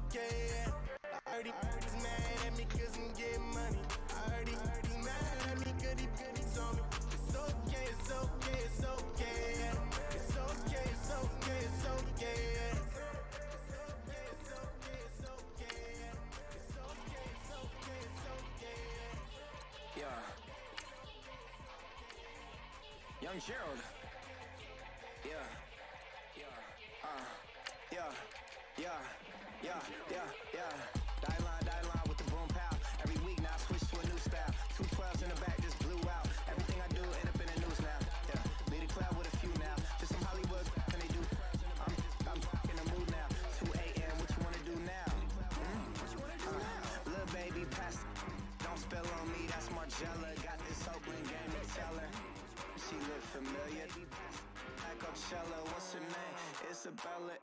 okay. I heard he's mad at me cause I'm getting money. I heard he's mad at me cause he's on me. It's okay, it's okay, it's okay. It's okay, it's okay, it's okay. Yeah. Young Gerald. Yeah. Die line with the boom pow. Every week now I switch to a new style. 212s in the back just blew out. Everything I do end up in the news now. Yeah. Lead a crowd with a few now. Just some Hollywood and they do. I'm in the mood now. 2 a.m. What you wanna do now? What you wanna do now? Little baby pass. Don't spill on me. That's Margella. Got this Oakland game to tell her. She look familiar. Coachella, what's her name? Isabella,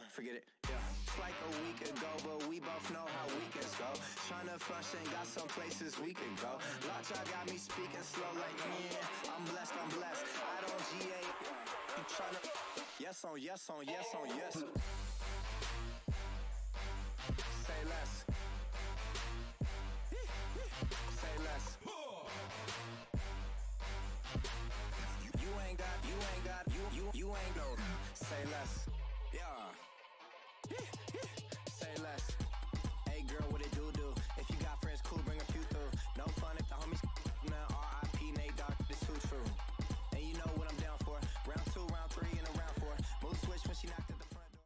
forget it, yeah. It's like a week ago, but we both know how weekends go. Tryna function, got some places we can go. Lot y'all got me speaking slow like, yeah, I'm blessed. I don't GA, you tryna, yes on yes. Say less. Say less. You ain't go. Say less. Yeah. Say less. Hey girl, what it do? If you got friends, cool, bring a few through. No fun if the homies now R.I.P. Nate Dogg, this too true. And you know what I'm down for. Round 2, round 3, and a round 4. Move switch when she knocked at the front door.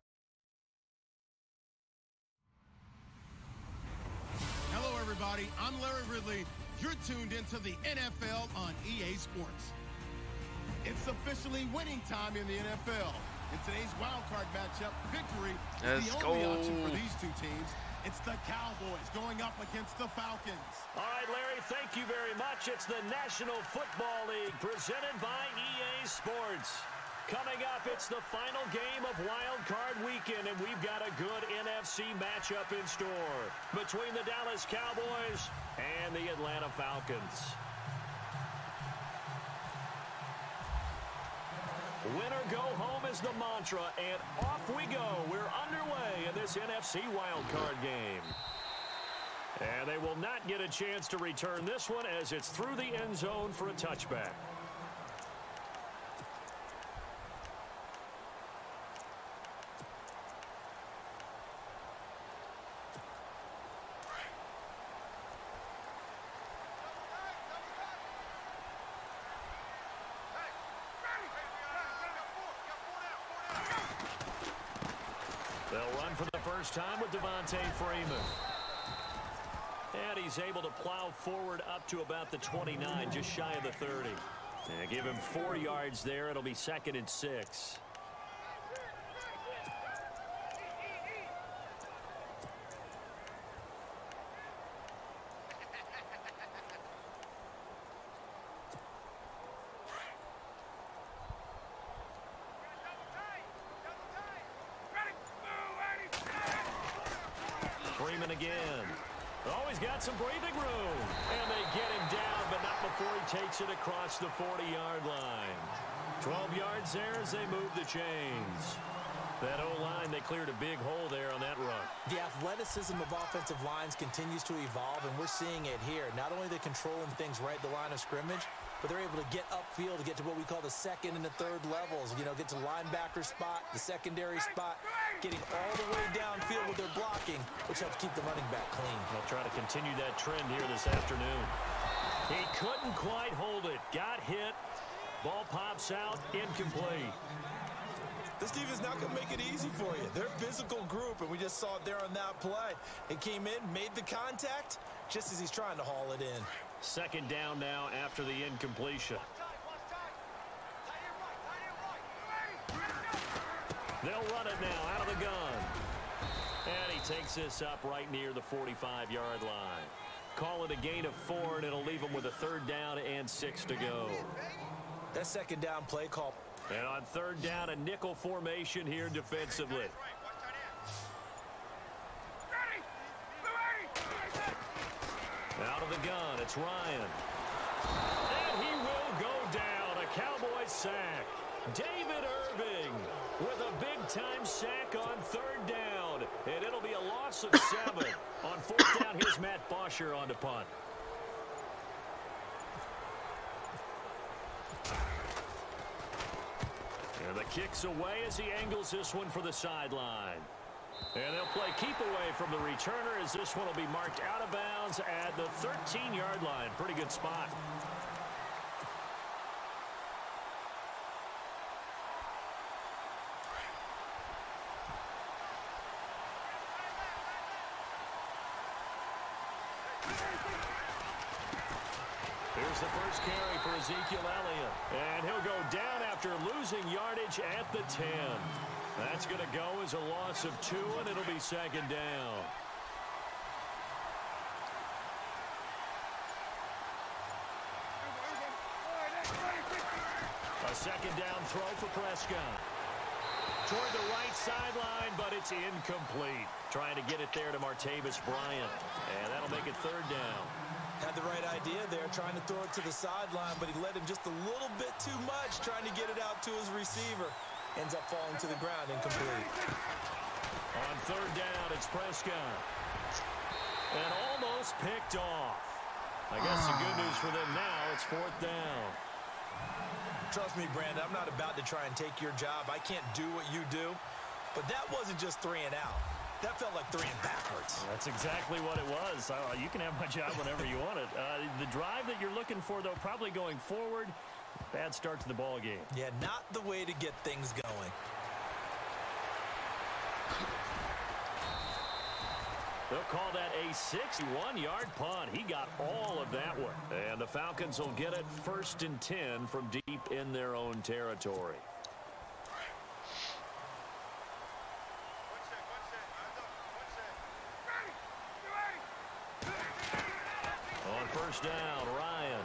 Hello everybody, I'm Larry Ridley. You're tuned into the NFL on EA Sports. It's officially winning time in the NFL. In today's wild card matchup, victory is the only option for these two teams. It's the Cowboys going up against the Falcons. All right, Larry, thank you very much. It's the National Football League presented by EA Sports. Coming up, it's the final game of Wild Card Weekend, and we've got a good NFC matchup in store between the Dallas Cowboys and the Atlanta Falcons. Winner go home is the mantra, and off we go. We're underway in this NFC wildcard game. And they will not get a chance to return this one as it's through the end zone for a touchback. They'll run for the first time with Devontae Freeman. And he's able to plow forward up to about the 29, just shy of the 30. And give him 4 yards there. It'll be 2nd and 6. Freeman again. Oh, he's got some breathing room. And they get him down, but not before he takes it across the 40-yard line. 12 yards there as they move the chains. That O-line, they cleared a big hole there on that run. The athleticism of offensive lines continues to evolve, and we're seeing it here. Not only are they controlling things right at the line of scrimmage, but they're able to get upfield to get to what we call the second and the third levels. You know, get to the linebacker spot, the secondary spot, getting all the way downfield with their blocking, which helps keep the running back clean. They'll try to continue that trend here this afternoon. He couldn't quite hold it. Got hit. Ball pops out, incomplete. This defense not going to make it easy for you. They're a physical group, and we just saw it there on that play. It came in, made the contact, just as he's trying to haul it in. 2nd down now after the incompletion. They'll run it now out of the gun. And he takes this up right near the 45-yard line. Call it a gain of 4, and it'll leave him with a 3rd down and 6 to go. That 2nd down play call. And on 3rd down, a nickel formation here defensively. Out of the gun, it's Ryan. And he will go down, a Cowboy sack. David Irving with a big-time sack on 3rd down. And it'll loss of 7. On 4th down, here's Matt Bosher on to punt. And the kick's away as he angles this one for the sideline. And they'll play keep away from the returner as this one will be marked out of bounds at the 13-yard line. Pretty good spot. Here's the first carry for Ezekiel Elliott. And he'll go down after losing yardage at the 10. That's going to go as a loss of 2, and it'll be 2nd down. A 2nd down throw for Prescott. Toward the right sideline, but it's incomplete. Trying to get it there to Martavis Bryant. And that'll make it 3rd down. Had the right idea there, trying to throw it to the sideline, but he led him just a little bit too much, trying to get it out to his receiver. Ends up falling to the ground, incomplete. On 3rd down, it's Prescott. And almost picked off. I guess the good news for them now, it's 4th down. Trust me, Brandon, I'm not about to try and take your job. I can't do what you do. But that wasn't just 3 and out. That felt like 3 and backwards. That's exactly what it was. You can have my job whenever you want it. The drive that you're looking for, though, probably going forward. Bad start to the ball game. Yeah, not the way to get things going. They'll call that a 61-yard punt. He got all of that one. And the Falcons will get it 1st and 10 from deep in their own territory. On 1st down, Ryan.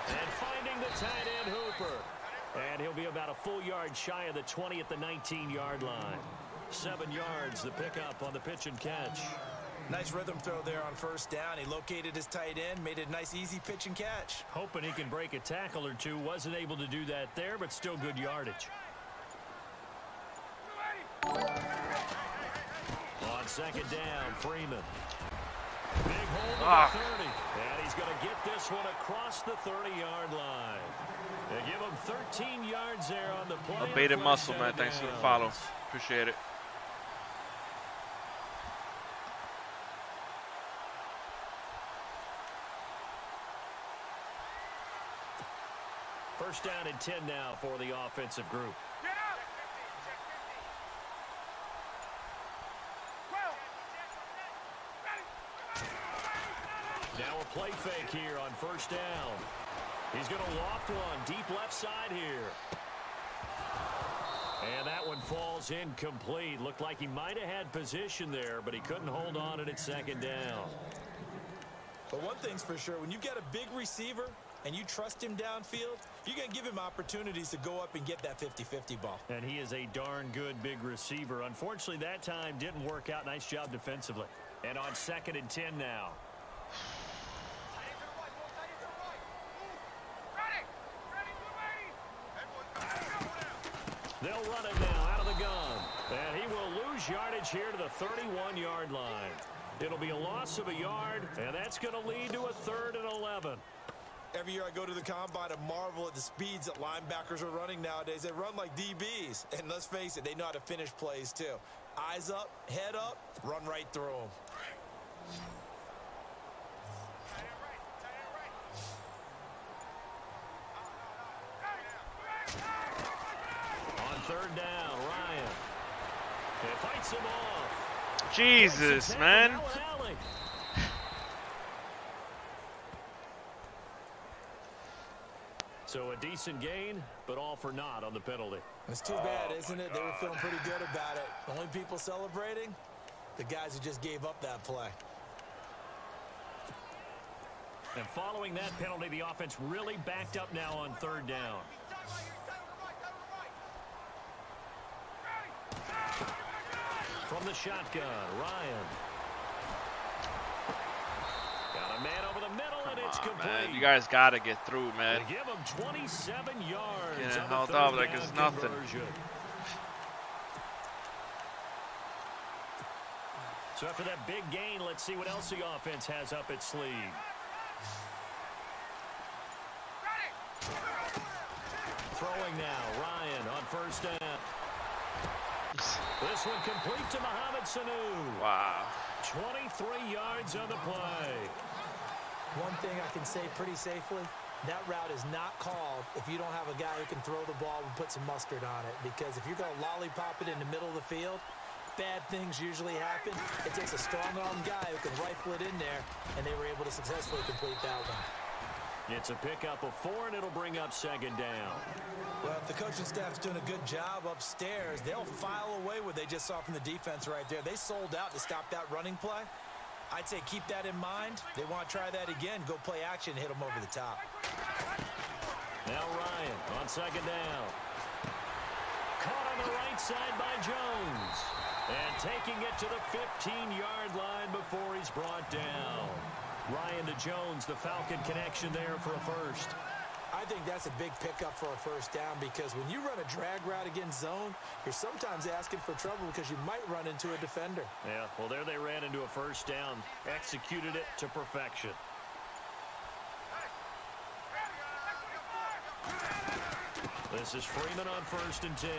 And finding the tight end, Hooper. And he'll be about a full yard shy of the 20 at the 19-yard line. 7 yards, the pickup on the pitch and catch. Nice rhythm throw there on 1st down. He located his tight end, made it a nice, easy pitch and catch. Hoping he can break a tackle or two. Wasn't able to do that there, but still good yardage. On 2nd down, Freeman. Big hole to the 30. And he's going to get this one across the 30-yard line. They give him 13 yards there on the play. Baited muscle, man. Thanks for the follow. Appreciate it. First down and 10 now for the offensive group. Now a play fake here on 1st down. He's going to loft one deep left side here. And that one falls incomplete. Looked like he might have had position there, but he couldn't hold on and it's 2nd down. But one thing's for sure, when you've got a big receiver and you trust him downfield, you're going to give him opportunities to go up and get that 50-50 ball. And he is a darn good big receiver. Unfortunately, that time didn't work out. Nice job defensively. And on 2nd and 10 now. They'll run it now out of the gun. And he will lose yardage here to the 31-yard line. It'll be a loss of a yard, and that's going to lead to a 3rd and 11. Every year I go to the combine and marvel at the speeds that linebackers are running nowadays. They run like DBs. And let's face it, they know how to finish plays too. Eyes up, head up, run right through them. On 3rd down, Ryan. It fights him off. Jesus, man. So a decent gain, but all for naught on the penalty. It's too bad, isn't it? They were feeling pretty good about it. The only people celebrating, the guys who just gave up that play. And following that penalty, the offense really backed up now on 3rd down. From the shotgun, Ryan. Got a man over the middle, and it's complete. Man, you guys got to get through, man. They give him 27 yards. Getting on held the up 3rd like down it's nothing. conversion. So after that big gain, let's see what else the offense has up its sleeve. Throwing now, Ryan on first down. This one complete to Mohamed Sanu. Wow. 23 yards on the play. One thing I can say pretty safely, that route is not called if you don't have a guy who can throw the ball and put some mustard on it. Because if you're going to lollipop it in the middle of the field, bad things usually happen. It takes a strong-armed guy who can rifle it in there, and they were able to successfully complete that one. It's a pickup of 4, and it'll bring up second down. Well, if the coaching staff's doing a good job upstairs, they'll file away what they just saw from the defense right there. They sold out to stop that running play. I'd say keep that in mind. They want to try that again. Go play action and hit them over the top. Now Ryan on second down. Caught on the right side by Jones. And taking it to the 15-yard line before he's brought down. Ryan to Jones, the Falcon connection there for a first. I think that's a big pickup for a first down because when you run a drag route against zone, you're sometimes asking for trouble because you might run into a defender. Yeah, well, there they ran into a first down. Executed it to perfection. This is Freeman on first and 10.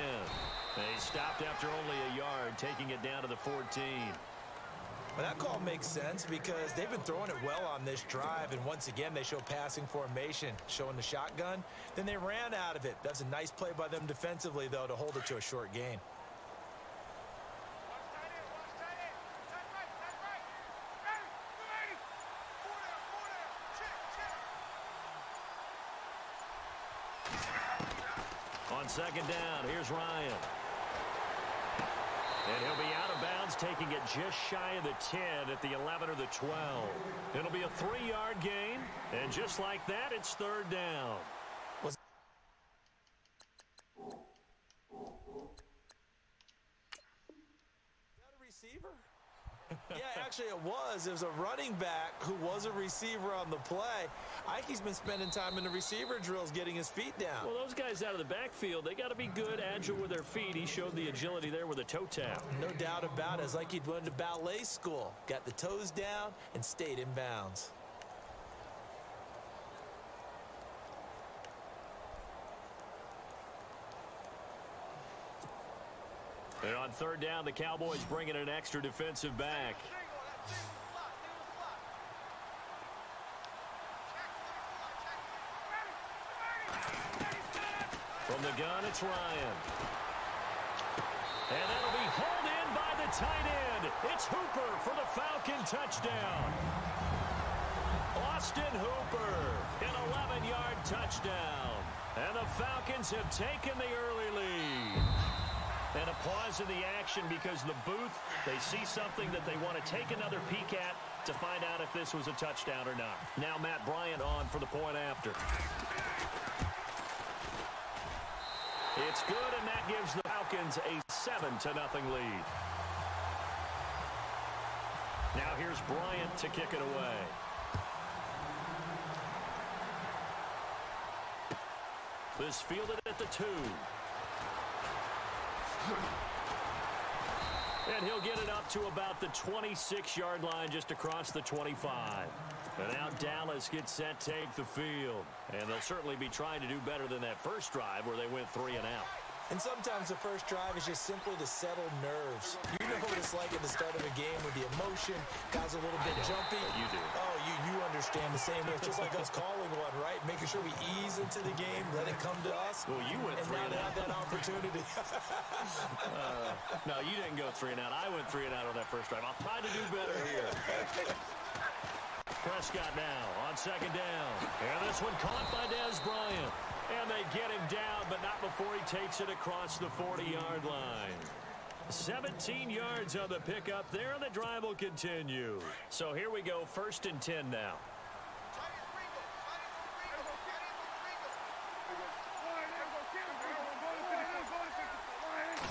They stopped after only a yard, taking it down to the 14. Well, that call makes sense because they've been throwing it well on this drive, and once again, they show passing formation, showing the shotgun. Then they ran out of it. That's a nice play by them defensively, though, to hold it to a short gain. On second down, here's Ryan. And he'll be out of bounds, taking it just shy of the 10 at the 11 or the 12. It'll be a 3-yard gain, and just like that, it's third down. Was that a receiver? Yeah, actually it was. It was a running back who was a receiver on the play. Ikey's been spending time in the receiver drills getting his feet down. Well, those guys out of the backfield, they got to be good, agile with their feet. He showed the agility there with a toe tap. No doubt about it. It's like he'd went to ballet school. Got the toes down and stayed in bounds. And on third down, the Cowboys bringing an extra defensive back. From the gun, it's Ryan. And that'll be hauled in by the tight end. It's Hooper for the Falcon touchdown. Austin Hooper, an 11-yard touchdown. And the Falcons have taken the early lead. And a pause in the action because the booth, they see something that they want to take another peek at to find out if this was a touchdown or not. Now Matt Bryant on for the point after. It's good, and that gives the Falcons a 7-0 lead. Now here's Bryant to kick it away. This fielded at the 2. And he'll get it up to about the 26-yard line just across the 25. And now Dallas gets set to take the field. And they'll certainly be trying to do better than that first drive where they went 3 and out. And sometimes the first drive is just simply to settle nerves. You know what it's like at the start of a game with the emotion, guys a little bit jumpy. You do. Oh, you understand the same way. It's just like us calling one, right? Making sure we ease into the game, let it come to us. Well, you went 3 and out. Have that opportunity. No, you didn't go 3 and out. I went 3 and out on that first drive. I'll try to do better here. Prescott now on second down. And this one caught by Dez Bryant. And they get him down, but not before he takes it across the 40-yard line. 17 yards on the pickup there, and the drive will continue. So here we go, first and 10 now.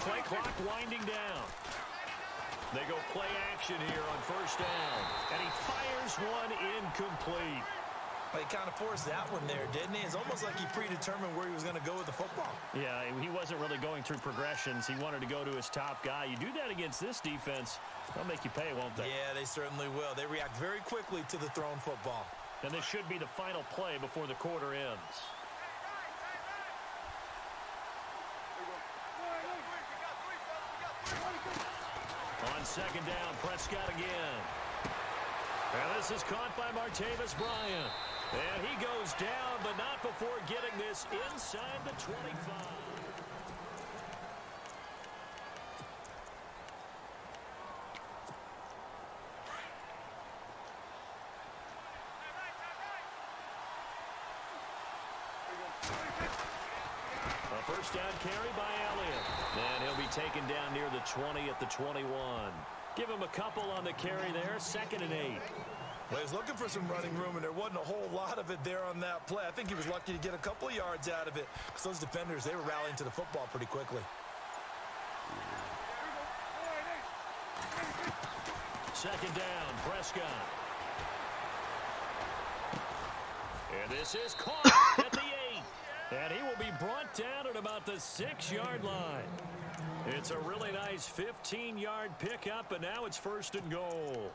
Play clock winding down. They go play action here on first down. And he fires one incomplete. Well, he kind of forced that one there, didn't he? It's almost like he predetermined where he was going to go with the football. Yeah, he wasn't really going through progressions. He wanted to go to his top guy. You do that against this defense, they'll make you pay, won't they? Yeah, they certainly will. They react very quickly to the thrown football. And this should be the final play before the quarter ends. On second down, Prescott again. And this is caught by Martavis Bryant. And he goes down, but not before getting this inside the 25. A first down carry by Elliott. And he'll be taken down near the 20 at the 21. Give him a couple on the carry there, 2nd and 8. Well, he was looking for some running room, and there wasn't a whole lot of it there on that play. I think he was lucky to get a couple of yards out of it because those defenders, they were rallying to the football pretty quickly. Second down, Prescott. And this is caught at the 8. And he will be brought down at about the 6-yard line. It's a really nice 15-yard pickup, and now it's 1st and goal.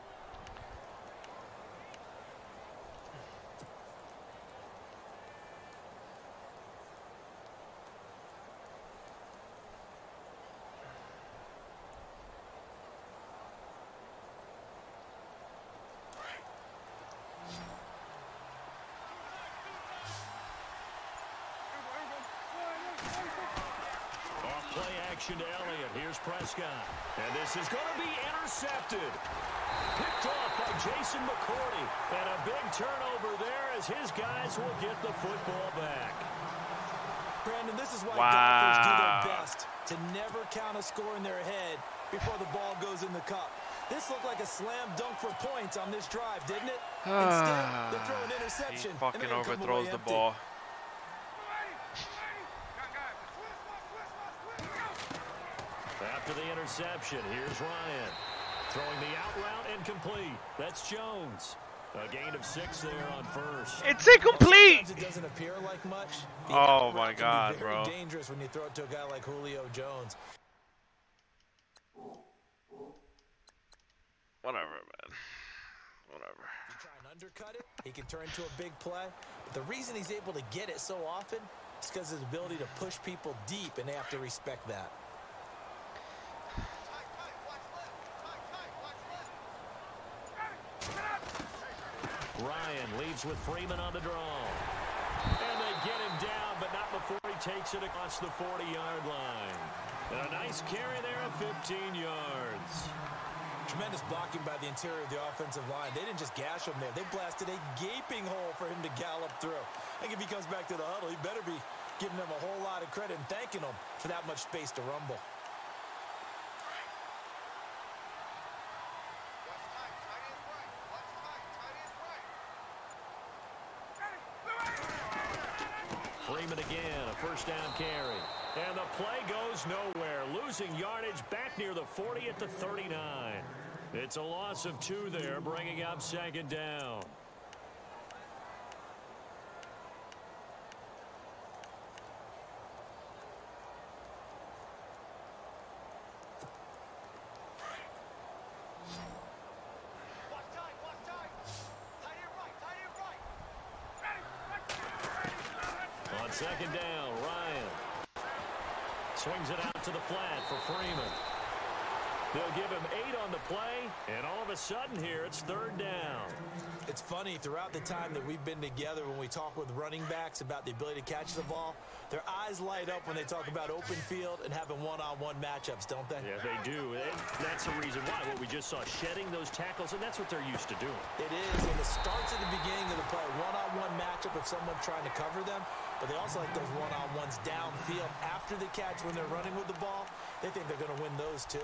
To Elliott. Here's Prescott. And this is going to be intercepted. Picked off by Jason McCourty. And a big turnover there as his guys will get the football back. Brandon, this is why golfers do their best to never count a score in their head before the ball goes in the cup. This looked like a slam dunk for points on this drive, didn't it? Instead, they throw an interception. He fucking overthrows the ball. After the interception, here's Ryan. Throwing the out route incomplete. That's Jones. A gain of 6 there on first. It's incomplete! Sometimes it doesn't appear like much. Oh my God, very bro. Dangerous when you throw it to a guy like Julio Jones. Whatever, man. Whatever. You try and undercut it, he can turn into a big play. But the reason he's able to get it so often is because of his ability to push people deep, and they have to respect that. Ryan leads with Freeman on the draw. And they get him down, but not before he takes it across the 40-yard line. And a nice carry there of 15 yards. Tremendous blocking by the interior of the offensive line. They didn't just gash him there. They blasted a gaping hole for him to gallop through. I think if he comes back to the huddle, he better be giving them a whole lot of credit and thanking them for that much space to rumble. Freeman again, a first down carry. And the play goes nowhere. Losing yardage back near the 40 at the 39. It's a loss of 2 there, bringing up 2nd down. On 2nd down, Ryan swings it out to the flat for Freeman. They'll give him 8 on the play, and all of a sudden here, it's 3rd down. It's funny, throughout the time that we've been together, when we talk with running backs about the ability to catch the ball, their eyes light up when they talk about open field and having one-on-one matchups, don't they? Yeah, they do. That's the reason why. What we just saw, shedding those tackles, and that's what they're used to doing. It is, and it starts at the beginning of the play. One-on-one matchup with someone trying to cover them, but they also like those one-on-ones downfield after the catch when they're running with the ball. They think they're going to win those too.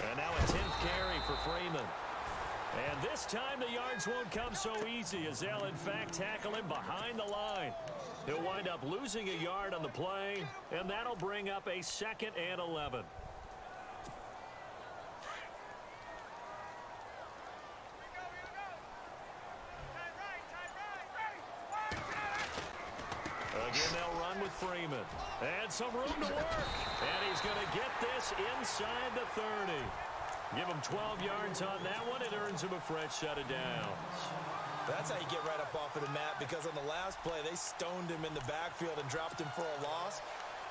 And now a 10th carry for Freeman. And this time the yards won't come so easy as they'll, in fact, tackle him behind the line. He'll wind up losing a yard on the play, and that'll bring up a 2nd and 11. Again, they'll run with Freeman. And some room to work. And he's going to get this inside the 30. Give him 12 yards on that one. It earns him a fresh set of downs. That's how you get right up off of the mat, because on the last play, they stoned him in the backfield and dropped him for a loss.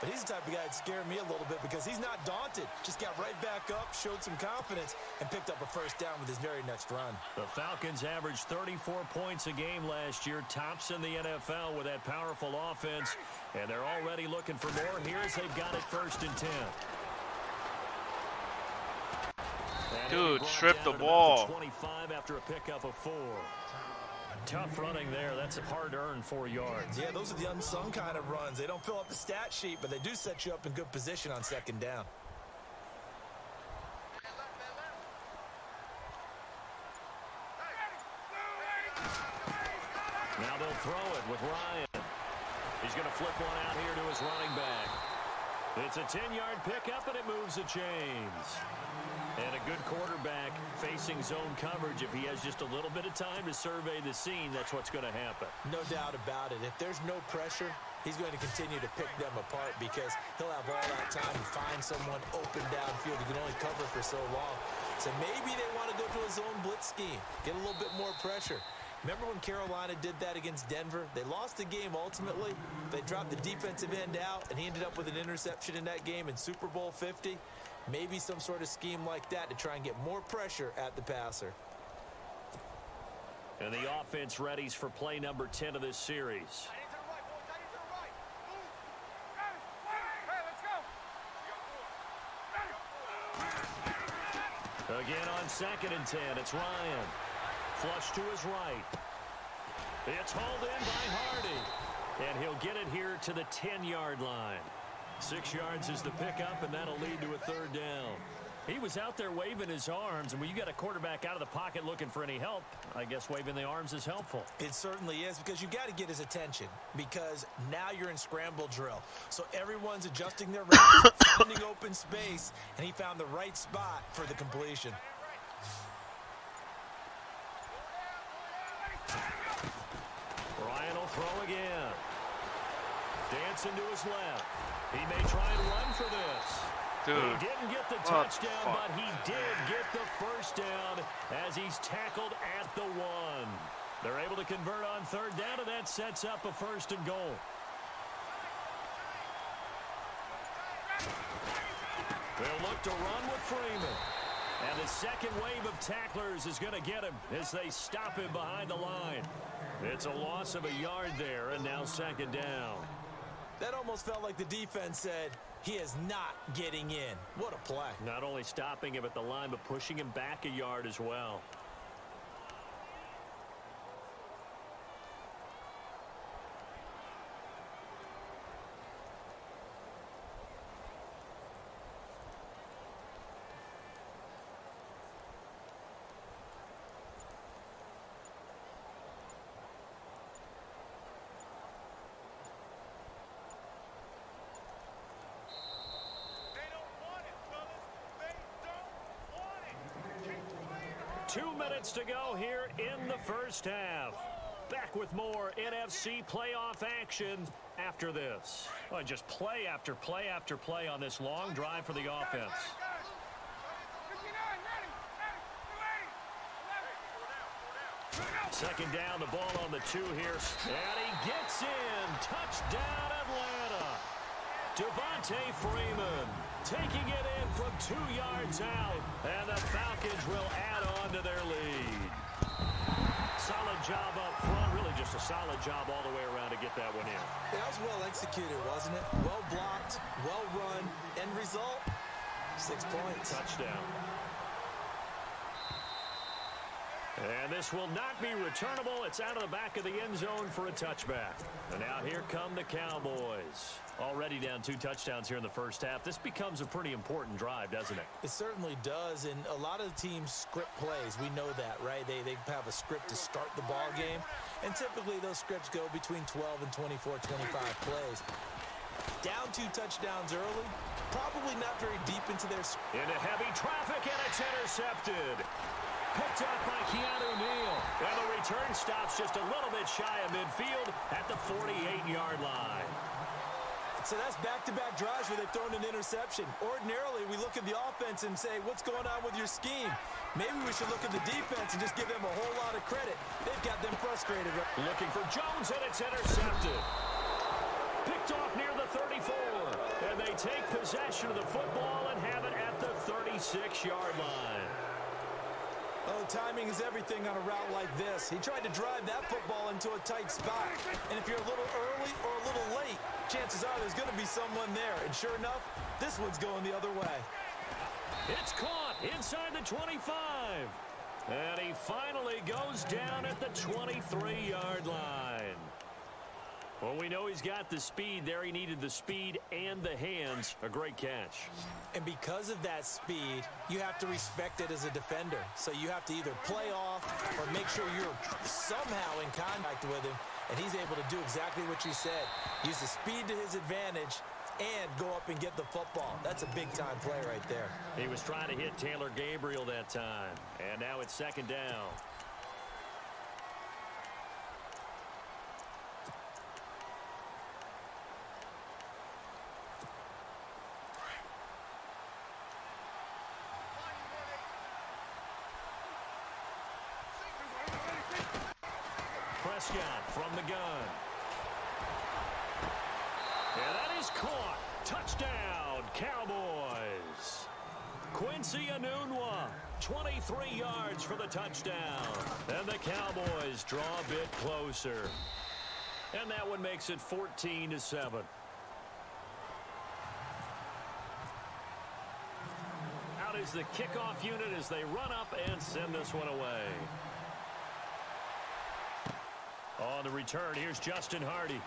But he's the type of guy that scared me a little bit because he's not daunted. Just got right back up, showed some confidence, and picked up a first down with his very next run. The Falcons averaged 34 points a game last year, tops in the NFL with that powerful offense. And they're already looking for more here as they've got it 1st and 10. Dude, strip the ball. 25 after a pickup of 4. Tough running there. That's a hard-earned 4 yards. Yeah, those are the unsung kind of runs. They don't fill up the stat sheet, but they do set you up in good position on 2nd down. Now they'll throw it with Ryan. He's going to flip one out here to his running back. It's a 10-yard pickup, and it moves the chains. And a good quarterback facing zone coverage. If he has just a little bit of time to survey the scene, that's what's going to happen. No doubt about it. If there's no pressure, he's going to continue to pick them apart because he'll have all that time to find someone open downfield. He can only cover for so long. So maybe they want to go to a zone blitz scheme, get a little bit more pressure. Remember when Carolina did that against Denver? They lost the game ultimately. They dropped the defensive end out, and he ended up with an interception in that game in Super Bowl 50. Maybe some sort of scheme like that to try and get more pressure at the passer. And the offense readies for play number 10 of this series. Again on 2nd and 10, it's Ryan. Flush to his right. It's hauled in by Hardy. And he'll get it here to the 10-yard line. 6 yards is the pickup, and that'll lead to a 3rd down. He was out there waving his arms, and when you got a quarterback out of the pocket looking for any help, I guess waving the arms is helpful. It certainly is, because you got to get his attention, because now you're in scramble drill. So everyone's adjusting their routes, finding open space, and he found the right spot for the completion. Ryan will throw again. Dancing to his left. He may try and run for this. Dude, he didn't get the touchdown, but he did get the first down as he's tackled at the 1. They're able to convert on 3rd down, and that sets up a 1st and goal. They'll look to run with Freeman. And the second wave of tacklers is going to get him as they stop him behind the line. It's a loss of a yard there, and now 2nd down. That almost felt like the defense said, he is not getting in. What a play. Not only stopping him at the line, but pushing him back a yard as well. Two minutes to go here in the first half. Back with more NFC playoff action after this. Well, just play after play after play on this long drive for the offense. Second down, the ball on the 2 here. And he gets in. Touchdown, Atlanta. Devontae Freeman taking it in from 2 yards out. And the Falcons will add on to their lead. Solid job up front. Really just a solid job all the way around to get that one in. That was well executed, wasn't it? Well blocked, well run. End result, 6 points. Touchdown. And this will not be returnable. It's out of the back of the end zone for a touchback. And now here come the Cowboys. Already down 2 touchdowns here in the first half. This becomes a pretty important drive, doesn't it? It certainly does, and a lot of teams script plays. We know that, right? They have a script to start the ball game, and typically those scripts go between 12 and 24, 25 plays. Down 2 touchdowns early, probably not very deep into their... Into heavy traffic, and it's intercepted. Picked up by Keanu Neal. And the return stops just a little bit shy of midfield at the 48-yard line. So that's back-to-back drives where they've thrown an interception. Ordinarily, we look at the offense and say, what's going on with your scheme? Maybe we should look at the defense and just give them a whole lot of credit. They've got them frustrated. Looking for Jones, and it's intercepted. Picked off near the 34. And they take possession of the football and have it at the 36-yard line. Oh, timing is everything on a route like this. He tried to drive that football into a tight spot. And if you're a little early or a little late, chances are there's going to be someone there. And sure enough, this one's going the other way. It's caught inside the 25. And he finally goes down at the 23-yard line. Well, we know he's got the speed there. He needed the speed and the hands. A great catch. And because of that speed, you have to respect it as a defender. So you have to either play off or make sure you're somehow in contact with him. And he's able to do exactly what you said. Use the speed to his advantage and go up and get the football. That's a big-time play right there. He was trying to hit Taylor Gabriel that time. And now it's second down. Prescott from the gun. And that is caught. Touchdown, Cowboys. Quincy Enunwa, 23 yards for the touchdown. And the Cowboys draw a bit closer. And that one makes it 14-7. Out is the kickoff unit as they run up and send this one away. On the return, here's Justin Hardy.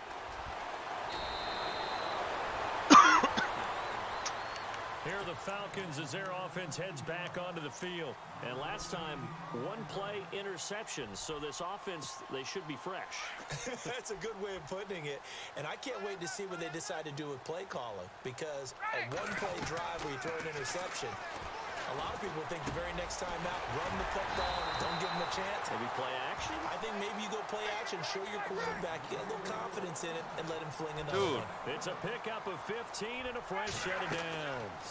Here are the Falcons as their offense heads back onto the field. And last time, 1-play interceptions. So this offense, they should be fresh. That's a good way of putting it. And I can't wait to see what they decide to do with play calling. Because a 1-play drive where you throw an interception, a lot of people think the very next time out, run the football, don't give them a chance. Maybe play action? I think maybe you go play action, show your quarterback, get a little confidence in it, and let him fling another one. It's a pickup of 15 and a fresh set of downs.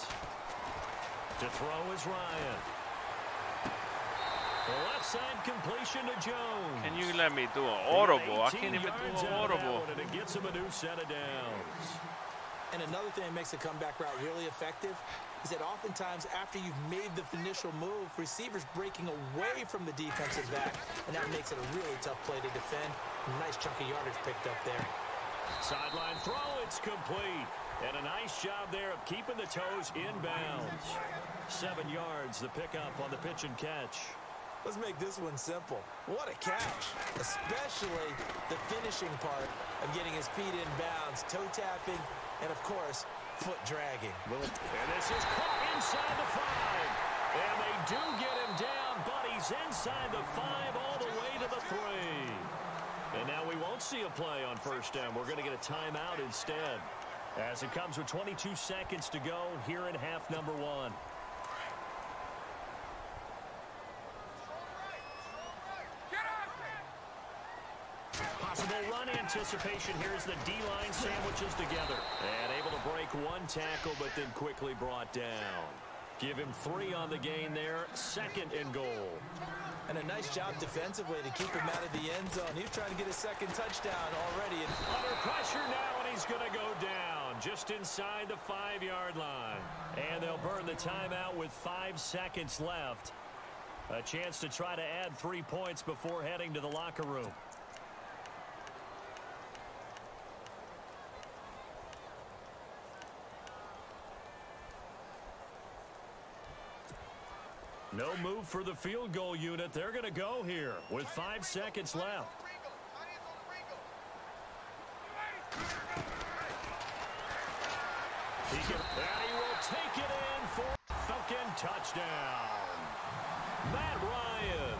To throw is Ryan. The left side completion to Jones. Can you let me do an audible? I can't even do an audible. And it gets him a new set of downs. And another thing that makes the comeback route really effective is that oftentimes after you've made the initial move, receivers breaking away from the defensive back, and that makes it a really tough play to defend. A nice chunk of yardage picked up there. Sideline throw, it's complete. And a nice job there of keeping the toes in bounds. 7 yards, the pickup on the pitch and catch. Let's make this one simple. What a catch, especially the finishing part of getting his feet in bounds, toe tapping, and of course, foot dragging. And this is caught inside the 5. And they do get him down, but he's inside the 5 all the way to the 3. And now we won't see a play on first down. We're going to get a timeout instead. As it comes with 22 seconds to go here in half number 1. Possible run anticipation. Here's the D-line sandwiches together. And able to break one tackle, but then quickly brought down. Give him 3 on the gain there. 2nd and goal. And a nice job defensively to keep him out of the end zone. He was trying to get a 2nd touchdown already. Under pressure now, and he's going to go down just inside the 5-yard line. And they'll burn the timeout with 5 seconds left. A chance to try to add 3 points before heading to the locker room. No move for the field goal unit. They're going to go here with 5 seconds left. He will take it in for Falcon touchdown. Matt Ryan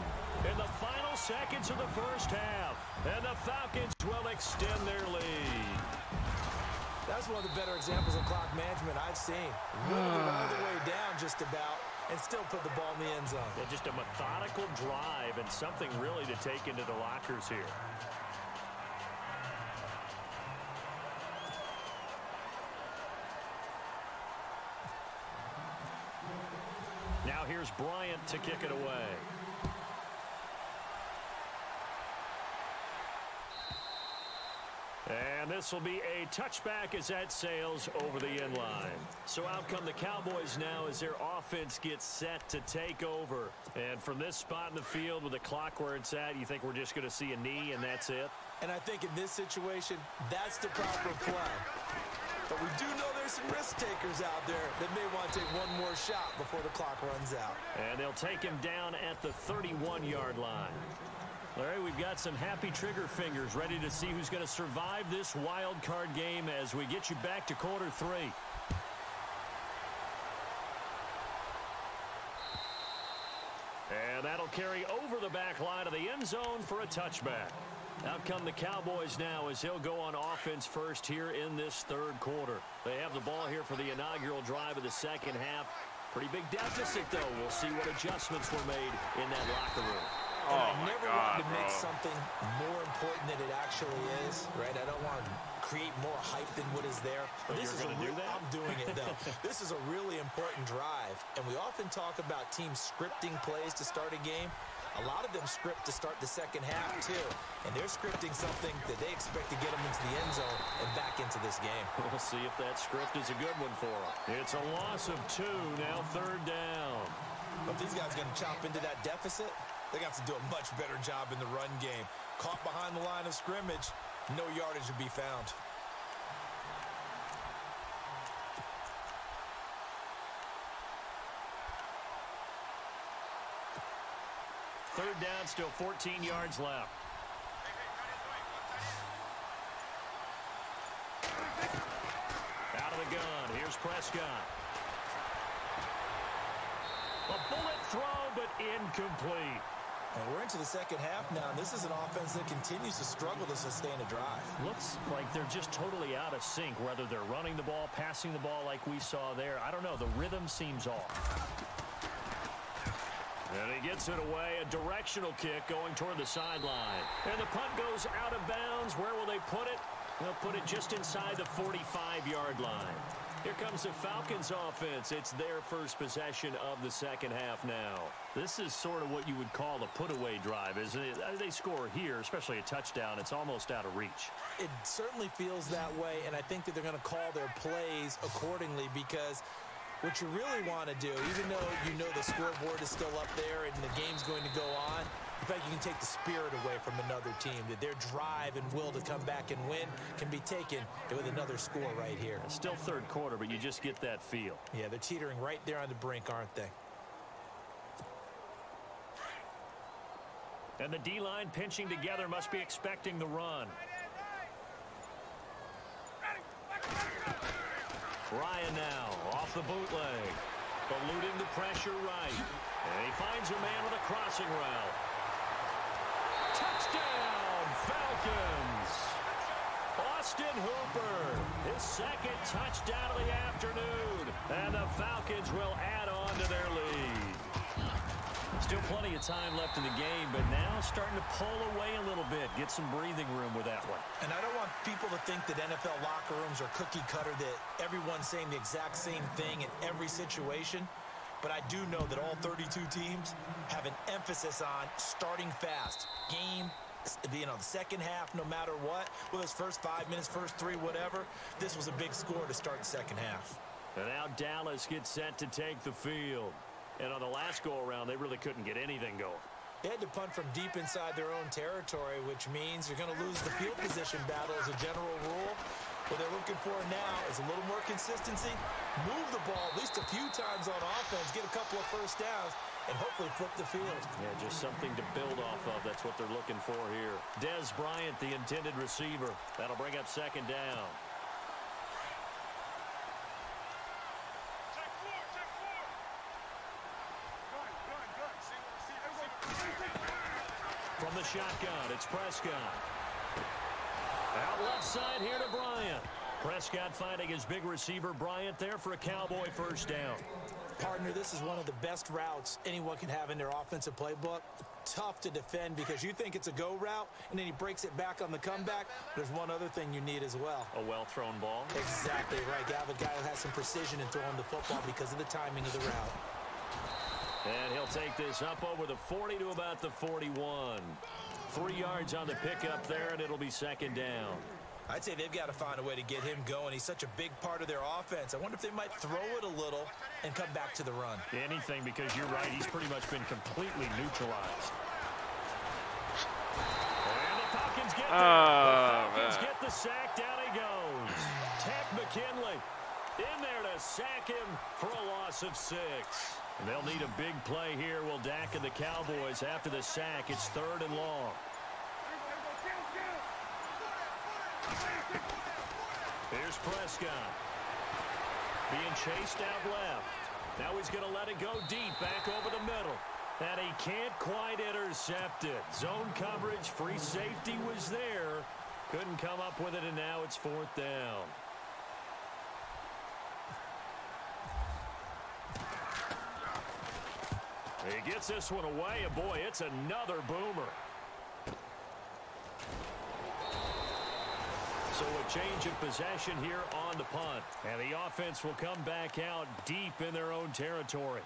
in the final seconds of the first half. And the Falcons will extend their lead. That's one of the better examples of clock management I've seen. Rolled it all the way down just about and still put the ball in the end zone. Yeah, just a methodical drive and something really to take into the lockers here. Now here's Bryant to kick it away. And this will be a touchback as that sails over the end line. So out come the Cowboys now as their offense gets set to take over. And from this spot in the field with the clock where it's at, you think we're just going to see a knee and that's it? And I think in this situation, that's the proper play. But we do know there's some risk takers out there that may want to take one more shot before the clock runs out. And they'll take him down at the 31-yard line. Larry, we've got some happy trigger fingers ready to see who's going to survive this wild card game as we get you back to quarter 3. And that'll carry over the back line of the end zone for a touchback. Out come the Cowboys now as he'll go on offense first here in this third quarter. They have the ball here for the inaugural drive of the second half. Pretty big deficit, though. We'll see what adjustments were made in that locker room. And I never want to make something more important than it actually is, right? I don't want to create more hype than what is there. But this is going to do that? I'm doing it, though. This is a really important drive, and we often talk about teams scripting plays to start a game. A lot of them script to start the second half, too. And they're scripting something that they expect to get them into the end zone and back into this game. We'll see if that script is a good one for them. It's a loss of 2, now third down. But these guys are going to chop into that deficit. They got to do a much better job in the run game. Caught behind the line of scrimmage, no yardage to be found. Third down, still 14 yards left. Out of the gun, here's Prescott. A bullet throw, but incomplete. And we're into the second half now. This is an offense that continues to struggle to sustain a drive. Looks like they're just totally out of sync, whether they're running the ball, passing the ball like we saw there. I don't know. The rhythm seems off. And he gets it away. A directional kick going toward the sideline. And the punt goes out of bounds. Where will they put it? They'll put it just inside the 45-yard line. Here comes the Falcons offense. It's their first possession of the second half now. This is sort of what you would call a put-away drive, isn't it? They score here, especially a touchdown. It's almost out of reach. It certainly feels that way, and I think that they're going to call their plays accordingly because what you really want to do, even though you know the scoreboard is still up there and the game's going to go on, in fact, you can take the spirit away from another team, that their drive and will to come back and win can be taken with another score right here. It's still third quarter, but you just get that feel. Yeah, they're teetering right there on the brink, aren't they? And the D-line pinching together must be expecting the run. Ryan now off the bootleg, eluding the pressure right. And he finds a man with a crossing route. Touchdown, Falcons! Austin Hooper, his second touchdown of the afternoon. And the Falcons will add on to their lead. Still plenty of time left in the game, but now starting to pull away a little bit. Get some breathing room with that one. And I don't want people to think that NFL locker rooms are cookie cutter, that everyone's saying the exact same thing in every situation. But I do know that all 32 teams have an emphasis on starting fast. Game, the second half, no matter what. Whether it's first 5 minutes, first 3, whatever. This was a big score to start the second half. And now Dallas gets set to take the field. And on the last go-around, they really couldn't get anything going. They had to punt from deep inside their own territory, which means you're going to lose the field position battle as a general rule. What they're looking for now is a little more consistency, move the ball at least a few times on offense, get a couple of first downs, and hopefully flip the field. Yeah, just something to build off of. That's what they're looking for here. Dez Bryant, the intended receiver. That'll bring up second down. From the shotgun, it's Prescott. Out left side here to Bryant. Prescott finding his big receiver Bryant there for a Cowboy first down. Partner, this is one of the best routes anyone can have in their offensive playbook. Tough to defend because you think it's a go route, and then he breaks it back on the comeback. There's one other thing you need as well. A well-thrown ball. Exactly right. You have a guy who has some precision in throwing the football because of the timing of the route. And he'll take this up over the 40 to about the 41. 3 yards on the pickup there, and it'll be second down. I'd say they've got to find a way to get him going. He's such a big part of their offense. I wonder if they might throw it a little and come back to the run. Anything, because you're right. He's pretty much been completely neutralized. And the Falcons get there. The Falcons get the sack. Down he goes. Ted McKinley in there to sack him for a loss of 6. And they'll need a big play here. Will Dak and the Cowboys after the sack. It's 3rd and long. Here's Prescott. Being chased out left. Now he's going to let it go deep back over the middle. And he can't quite intercept it. Zone coverage, free safety was there. Couldn't come up with it, and now it's 4th down. He gets this one away, and boy, it's another boomer. So a change of possession here on the punt. And the offense will come back out deep in their own territory.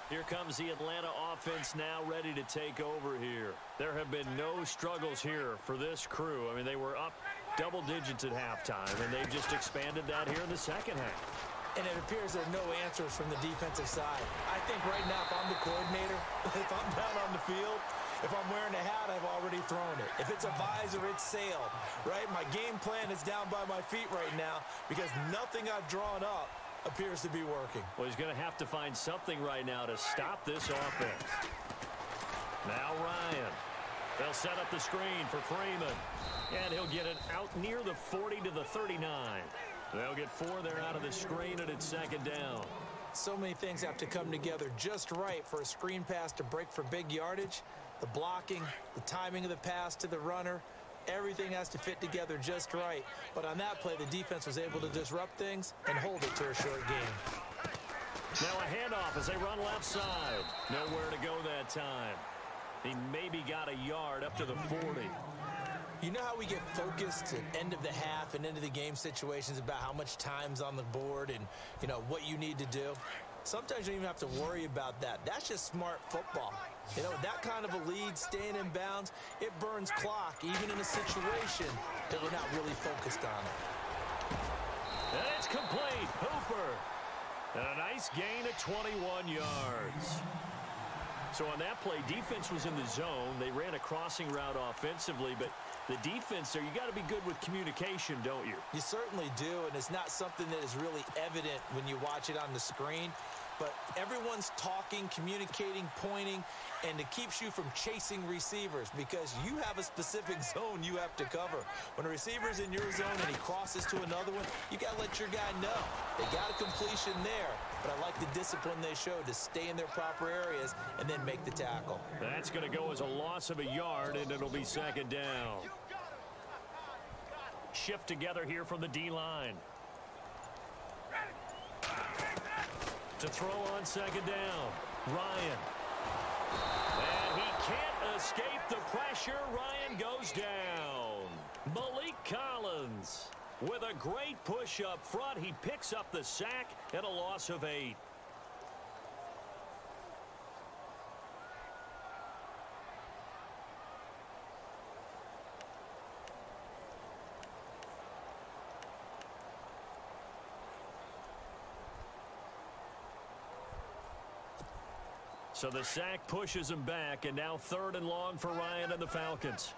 Here comes the Atlanta offense now ready to take over here. There have been no struggles here for this crew. I mean, they were up double digits at halftime, and they've just expanded that here in the second half. And it appears there are no answers from the defensive side. I think right now, if I'm the coordinator, if I'm down on the field, if I'm wearing a hat, I've already thrown it. If it's a visor, it's sailed, right? My game plan is down by my feet right now because nothing I've drawn up appears to be working. Well, he's going to have to find something right now to stop this offense. Now Ryan. They'll set up the screen for Freeman. And he'll get it out near the 40 to the 39. They'll get 4 there out of the screen, and it's second down. So many things have to come together just right for a screen pass to break for big yardage. The blocking, the timing of the pass to the runner, everything has to fit together just right. But on that play, the defense was able to disrupt things and hold it to a short game. Now a handoff as they run left side. Nowhere to go that time. He maybe got a yard up to the 40. You know how we get focused at end of the half and into the game situations about how much time's on the board and, you know, what you need to do? Sometimes you don't even have to worry about that. That's just smart football. You know, that kind of a lead, staying in bounds, it burns clock, even in a situation that we're not really focused on it. And it's complete. Hooper. And a nice gain of 21 yards. So on that play, defense was in the zone. They ran a crossing route offensively, but the defense there, you got to be good with communication, don't you? You certainly do, and it's not something that is really evident when you watch it on the screen. But everyone's talking, communicating, pointing, and it keeps you from chasing receivers because you have a specific zone you have to cover. When a receiver's in your zone and he crosses to another one, you got to let your guy know. They got a completion there, but I like the discipline they showed to stay in their proper areas and then make the tackle. That's going to go as a loss of a yard, and it'll be second down. Shift together here from the D-line. To throw on second down, Ryan. And he can't escape the pressure. Ryan goes down. Malik Collins with a great push up front. He picks up the sack and a loss of 8. So the sack pushes him back, and now 3rd and long for Ryan and the Falcons.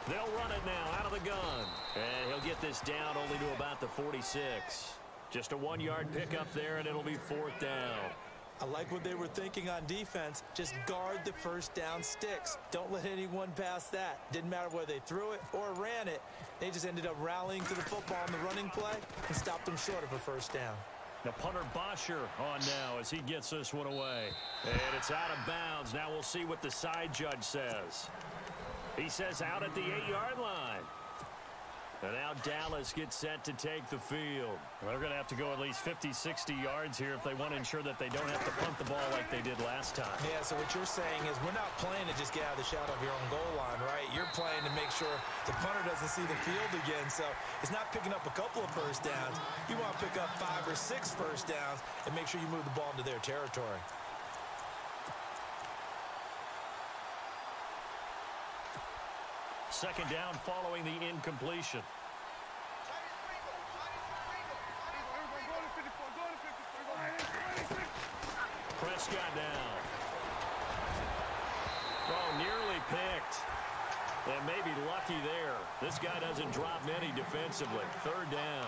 They'll run it now out of the gun. And he'll get this down only to about the 46. Just a 1-yard pickup there, and it'll be 4th down. I like what they were thinking on defense. Just guard the first down sticks. Don't let anyone pass that. Didn't matter whether they threw it or ran it. They just ended up rallying to the football on the running play and stopped them short of a first down. The punter Bosher on now as he gets this one away. And it's out of bounds. Now we'll see what the side judge says. He says out at the 8-yard line. And now Dallas gets set to take the field. They're going to have to go at least 50, 60 yards here if they want to ensure that they don't have to punt the ball like they did last time. Yeah, so what you're saying is we're not playing to just get out of the shadow of your own goal line, right? You're playing to make sure the punter doesn't see the field again. So it's not picking up a couple of first downs. You want to pick up 5 or 6 first downs and make sure you move the ball into their territory. Second down following the incompletion. Prescott down. Oh, nearly picked. And maybe lucky there. This guy doesn't drop many defensively. 3rd down.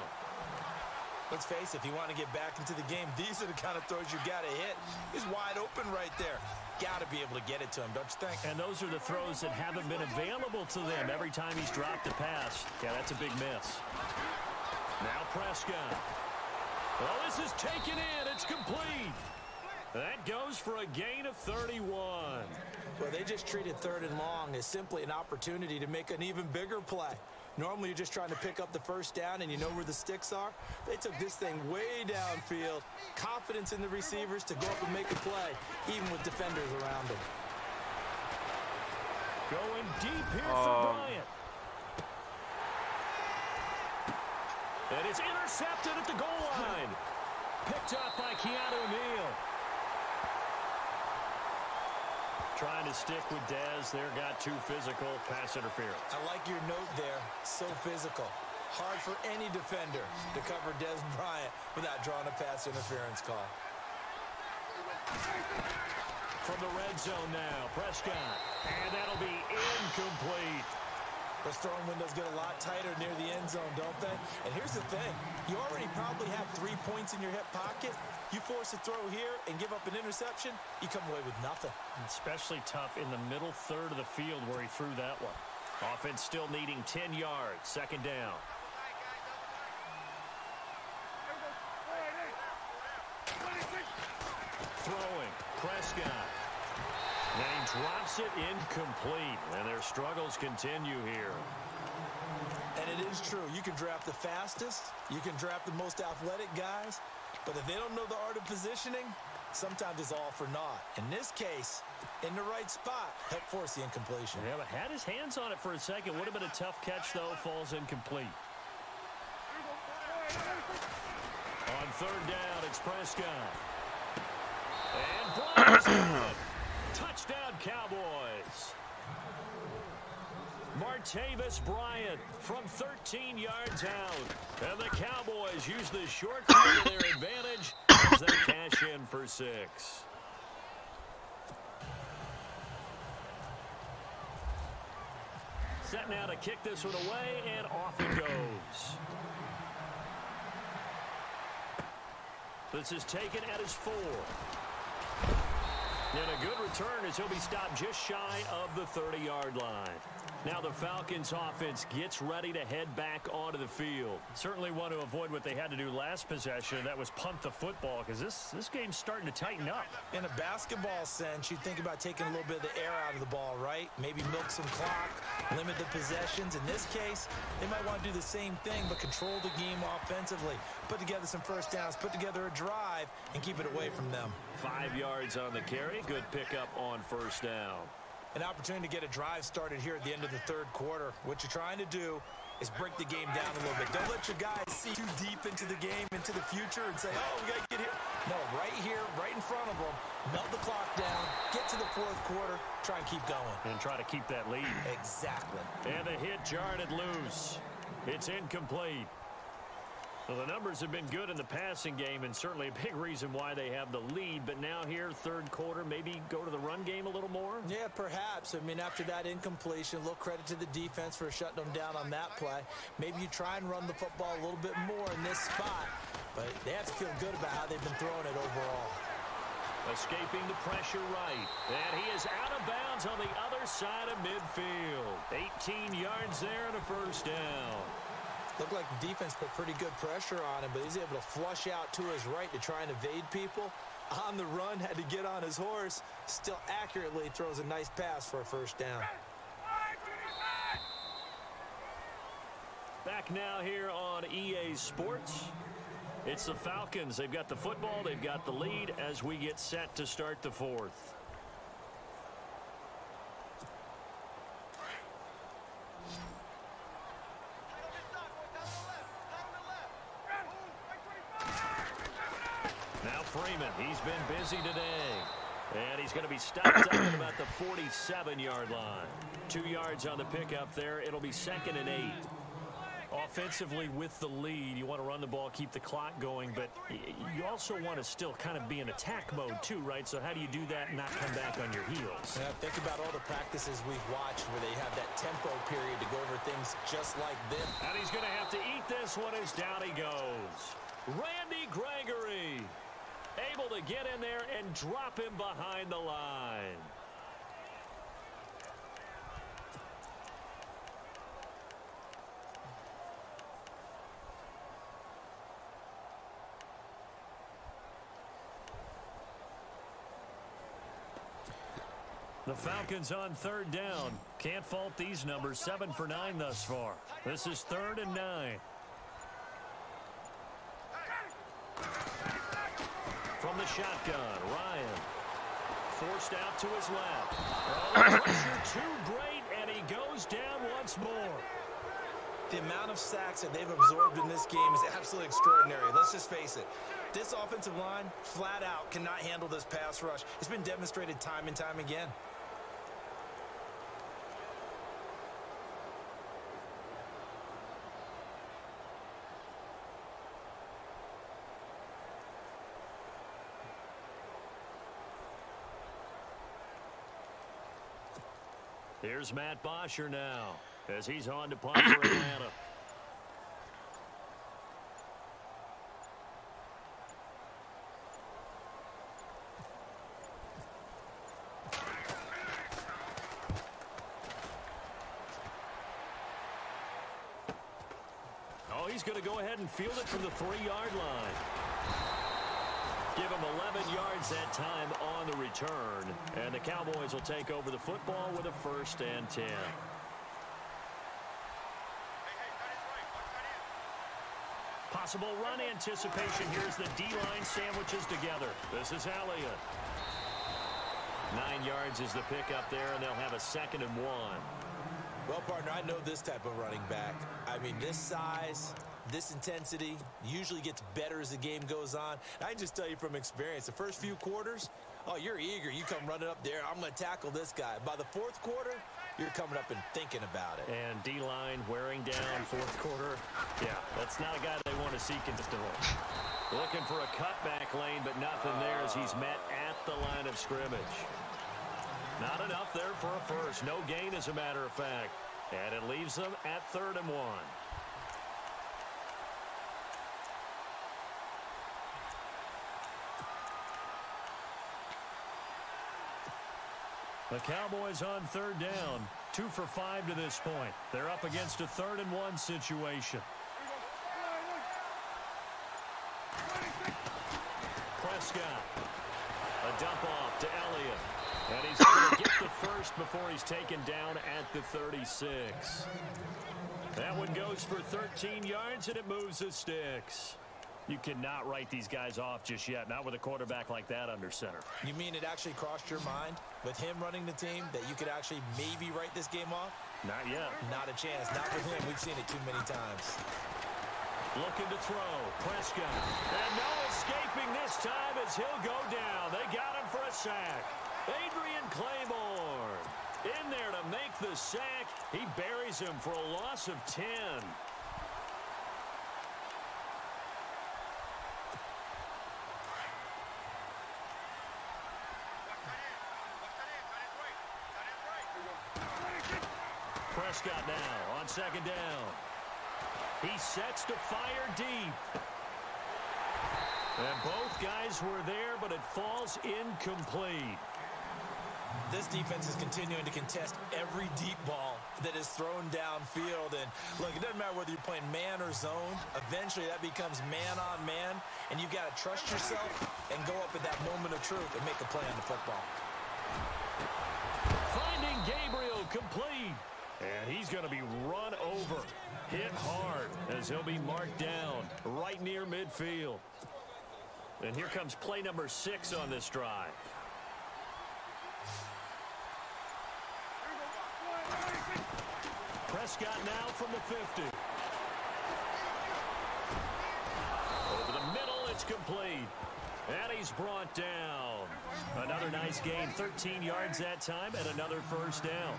Let's face it, if you want to get back into the game, these are the kind of throws you got to hit. He's wide open right there. Got to be able to get it to him, don't you think? And those are the throws that haven't been available to them every time he's dropped a pass. Yeah, that's a big miss. Now Prescott. Well, this is taken in. It's complete. That goes for a gain of 31. Well, they just treated 3rd and long as simply an opportunity to make an even bigger play. Normally, you're just trying to pick up the first down and you know where the sticks are. They took this thing way downfield. Confidence in the receivers to go up and make a play, even with defenders around them. Going deep here for Bryant. And it's intercepted at the goal line. Picked up by Keanu Neal. Trying to stick with Dez. There got too physical. Pass interference. I like your note there. So physical. Hard for any defender to cover Dez Bryant without drawing a pass interference call. From the red zone now, Prescott. And that'll be incomplete. Those throwing windows get a lot tighter near the end zone, don't they? And here's the thing. You already probably have 3 points in your hip pocket. You force a throw here and give up an interception, you come away with nothing. Especially tough in the middle third of the field where he threw that one. Offense still needing 10 yards. 2nd down. Throwing. Prescott. And he drops it incomplete. And their struggles continue here. And it is true. You can draft the fastest. You can draft the most athletic guys. But if they don't know the art of positioning, sometimes it's all for naught. In this case, in the right spot, helped force the incompletion. Yeah, but had his hands on it for a second. Would have been a tough catch, though. Falls incomplete. On 3rd down, it's Prescott. And Bryant. Touchdown, Cowboys. Martavis Bryant from 13 yards out. And the Cowboys use the short field to their advantage as they cash in for 6. Set now to kick this one away, and off it goes. This is taken at his 4. And a good return as he'll be stopped just shy of the 30-yard line. Now the Falcons offense gets ready to head back onto the field. Certainly want to avoid what they had to do last possession. That was punt the football because this game's starting to tighten up. In a basketball sense, you think about taking a little bit of the air out of the ball, right? Maybe milk some clock, limit the possessions. In this case, they might want to do the same thing but control the game offensively. Put together some first downs, put together a drive, and keep it away from them. 5 yards on the carry. Good pickup on 1st down. An opportunity to get a drive started here at the end of the 3rd quarter. What you're trying to do is break the game down a little bit. Don't let your guys see too deep into the game, into the future, and say, oh, we got to get here. No, right here, right in front of them, melt the clock down, get to the 4th quarter, try and keep going. And try to keep that lead. Exactly. And the hit jarred it loose. It's incomplete. Well, the numbers have been good in the passing game, and certainly a big reason why they have the lead. But now here, third quarter, maybe go to the run game a little more? Yeah, perhaps. I mean, after that incompletion, a little credit to the defense for shutting them down on that play. Maybe you try and run the football a little bit more in this spot. But they have to feel good about how they've been throwing it overall. Escaping the pressure right. And he is out of bounds on the other side of midfield. 18 yards there and a first down. Looked like the defense put pretty good pressure on him, but he's able to flush out to his right to try and evade people. On the run, had to get on his horse. Still accurately throws a nice pass for a first down. Back now here on EA Sports. It's the Falcons. They've got the football. They've got the lead as we get set to start the fourth. Freeman, he's been busy today. And he's going to be stopped up at about the 47-yard line. 2 yards on the pickup there. It'll be 2nd and 8. Offensively with the lead, you want to run the ball, keep the clock going, but you also want to still kind of be in attack mode too, right? So how do you do that and not come back on your heels? Yeah, think about all the practices we've watched where they have that tempo period to go over things just like this. And he's going to have to eat this one as down he goes. Randy Gregory able to get in there and drop him behind the line. The Falcons on 3rd down. Can't fault these numbers. 7 for 9 thus far. This is 3rd and 9. From the shotgun, Ryan forced out to his left. Oh, pressure too great, and he goes down once more. The amount of sacks that they've absorbed in this game is absolutely extraordinary. Let's just face it. This offensive line, flat out, cannot handle this pass rush. It's been demonstrated time and time again. Here's Matt Bosher now as he's on to punt for Atlanta. Oh, he's going to go ahead and field it from the 3-yard line. Give him 11 yards that time on the return. And the Cowboys will take over the football with a 1st and 10. Possible run anticipation. Here's the D-line sandwiches together. This is Elliott. 9 yards is the pickup there, and they'll have a 2nd and 1. Well, partner, I know this type of running back. I mean, this size, this intensity usually gets better as the game goes on. I can just tell you from experience, the first few quarters, oh, you're eager. You come running up there. I'm going to tackle this guy. By the 4th quarter, you're coming up and thinking about it. And D-line wearing down 4th quarter. Yeah, that's not a guy they want to see consistently. Looking for a cutback lane, but nothing there as he's met at the line of scrimmage. Not enough there for a first. No gain, as a matter of fact. And it leaves them at 3rd and 1. The Cowboys on 3rd down. 2 for 5 to this point. They're up against a 3rd and 1 situation. Prescott. A dump off to Elliott. And he's going to get the first before he's taken down at the 36. That one goes for 13 yards, and it moves the sticks. You cannot write these guys off just yet, not with a quarterback like that under center. You mean it actually crossed your mind with him running the team that you could actually maybe write this game off? Not yet. Not a chance. Not with him. We've seen it too many times. Looking to throw. Prescott. And no escaping this time as he'll go down. They got him for a sack. Adrian Claiborne in there to make the sack. He buries him for a loss of 10. Prescott now on second down. He sets to fire deep. And both guys were there, but it falls incomplete. This defense is continuing to contest every deep ball that is thrown downfield. And, look, it doesn't matter whether you're playing man or zone. Eventually, that becomes man on man, and you've got to trust yourself and go up at that moment of truth and make a play on the football. Finding Gabriel complete. And he's going to be run over. Hit hard as he'll be marked down right near midfield. And here comes play number 6 on this drive. Prescott now from the 50. Over the middle, it's complete. And he's brought down. Another nice gain, 13 yards that time, and another first down.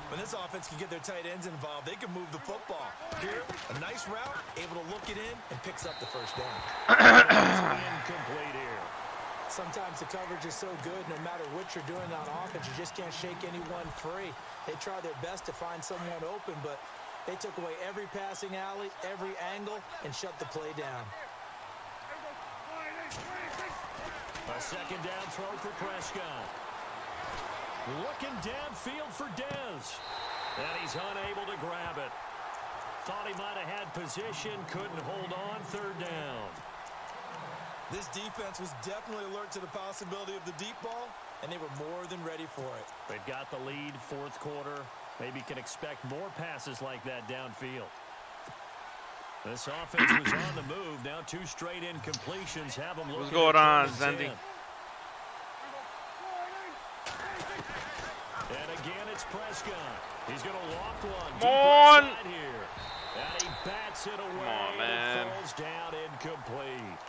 When this offense can get their tight ends involved, they can move the football. Here, a nice route, able to look it in, and picks up the first down. Incomplete here. Sometimes the coverage is so good, no matter what you're doing on offense, you just can't shake anyone free. They try their best to find someone open, but they took away every passing alley, every angle, and shut the play down. A second down throw for Prescott. Looking downfield for Dez. And he's unable to grab it. Thought he might have had position, couldn't hold on, third down. This defense was definitely alert to the possibility of the deep ball, and they were more than ready for it. They've got the lead, fourth quarter. Maybe can expect more passes like that downfield. This offense was on the move. Now 2 straight incompletions have them looking. What's going on, Zendy? And again, it's Prescott. He's going to loft one. Come on. Here. And he bats it away. Come on, man. It falls down incomplete.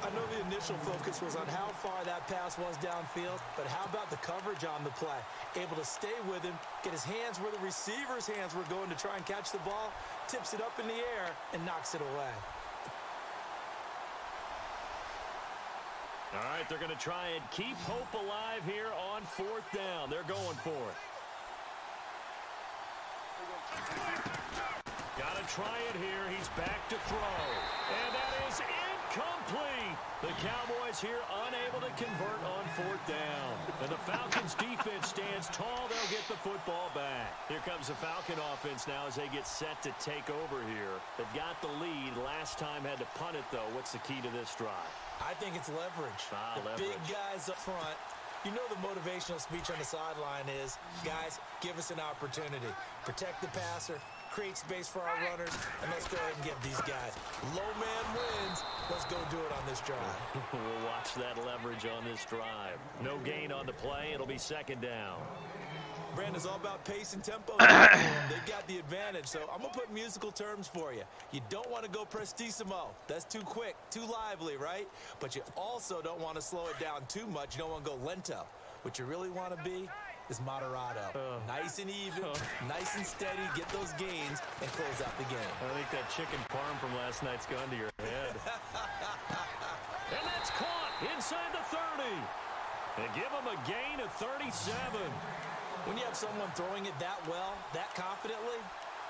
I know the initial focus was on how far that pass was downfield, but how about the coverage on the play? Able to stay with him, get his hands where the receiver's hands were going to try and catch the ball, tips it up in the air, and knocks it away. All right, they're going to try and keep hope alive here on fourth down. They're going for it. Got to try it here. He's back to throw. And that is incomplete. The Cowboys here unable to convert on fourth down. And the Falcons defense stands tall. They'll get the football back. Here comes the Falcon offense now as they get set to take over here. They've got the lead. Last time had to punt it, though. What's the key to this drive? I think it's leverage. Leverage. Big guys up front. You know the motivational speech on the sideline is, guys, give us an opportunity. Protect the passer, create space for our runners, and let's go ahead and give these guys. Low man wins. Let's go do it on this drive. We'll watch that leverage on this drive. No gain on the play. It'll be second down. Brandon's all about pace and tempo. They've got the advantage, so I'm going to put musical terms for you. You don't want to go prestissimo. That's too quick, too lively, right? But you also don't want to slow it down too much. You don't want to go lento. What you really want to be is moderato. Nice and even, nice and steady, get those gains, and close out the game. I think that chicken parm from last night's gone to your head. And that's caught inside the 30. And give him a gain of 37. When you have someone throwing it that well, that confidently,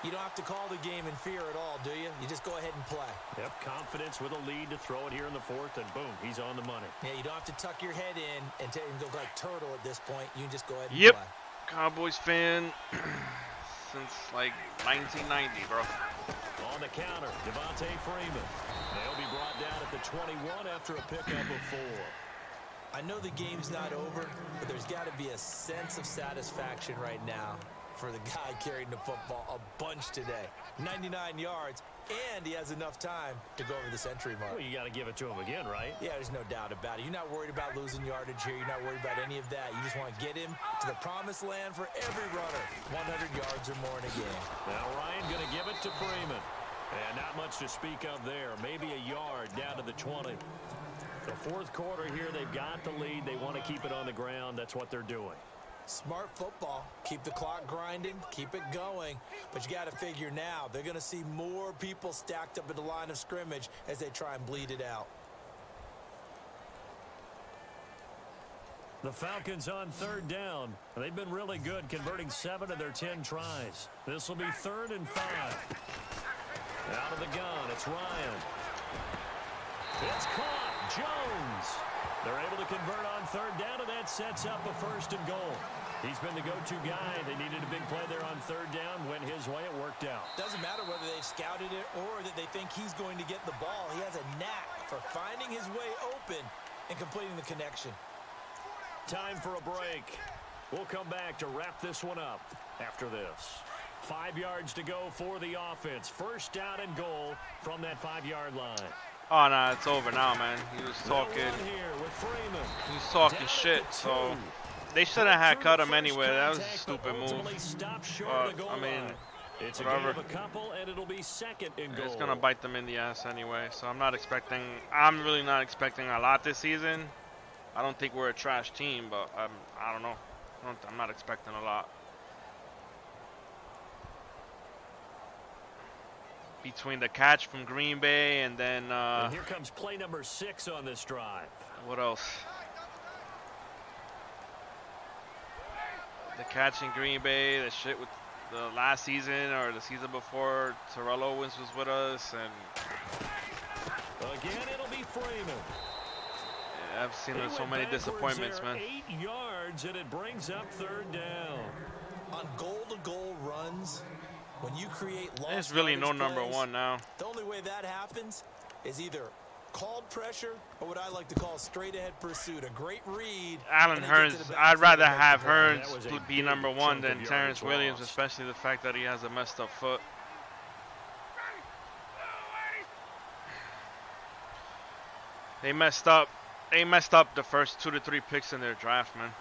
you don't have to call the game in fear at all, do you? You just go ahead and play. Yep, confidence with a lead to throw it here in the fourth, and boom, he's on the money. Yeah, you don't have to tuck your head in and go like turtle at this point. You can just go ahead and Yep. play. Cowboys fan since like 1990, bro. On the counter, Devontae Freeman. They'll be brought down at the 21 after a pickup of 4. I know the game's not over, but there's got to be a sense of satisfaction right now for the guy carrying the football a bunch today. 99 yards, and he has enough time to go over the century mark. Well, you got to give it to him again, right? Yeah, there's no doubt about it. You're not worried about losing yardage here. You're not worried about any of that. You just want to get him to the promised land for every runner. 100 yards or more in a game. Now Ryan going to give it to Freeman. And not much to speak of there. Maybe a yard down to the 20. The fourth quarter here, they've got the lead. They want to keep it on the ground. That's what they're doing. Smart football. Keep the clock grinding. Keep it going. But you got to figure now, they're going to see more people stacked up at the line of scrimmage as they try and bleed it out. The Falcons on 3rd down. They've been really good, converting 7 of their 10 tries. This will be 3rd and 5. Out of the gun, it's Ryan. It's caught. Jones. They're able to convert on 3rd down, and that sets up a 1st and goal. He's been the go-to guy. They needed a big play there on 3rd down. Went his way. It worked out. Doesn't matter whether they scouted it or that they think he's going to get the ball. He has a knack for finding his way open and completing the connection. Time for a break. We'll come back to wrap this one up after this. 5 yards to go for the offense. 1st down and goal from that 5-yard line. Oh, no, it's over now, man. He was talking. Here with Freeman. He was talking shit, so they shouldn't have cut him anyway. That was a stupid move. I mean, it's whatever. a couple, and it'll be 2nd and goal. It's gonna bite them in the ass anyway. So I'm really not expecting a lot this season. I don't think we're a trash team, but I don't know. I'm not expecting a lot. Between the catch from Green Bay and then and here comes play number 6 on this drive. What else? The catch in Green Bay, the shit with the last season or the season before Terrell Owens was with us, and again it'll be Freeman. Yeah, I've seen so many disappointments, man. 8 yards, and it brings up 3rd down. On goal-to-goal runs, when you create long there's really no number plays, 1 now. The only way that happens is either called pressure or what I like to call straight-ahead pursuit. A great read. Alan Hearns, I'd rather have Hearns be number 1 than Terrence Williams, especially the fact that he has a messed up foot. They messed up. They messed up the first 2 to 3 picks in their draft, man.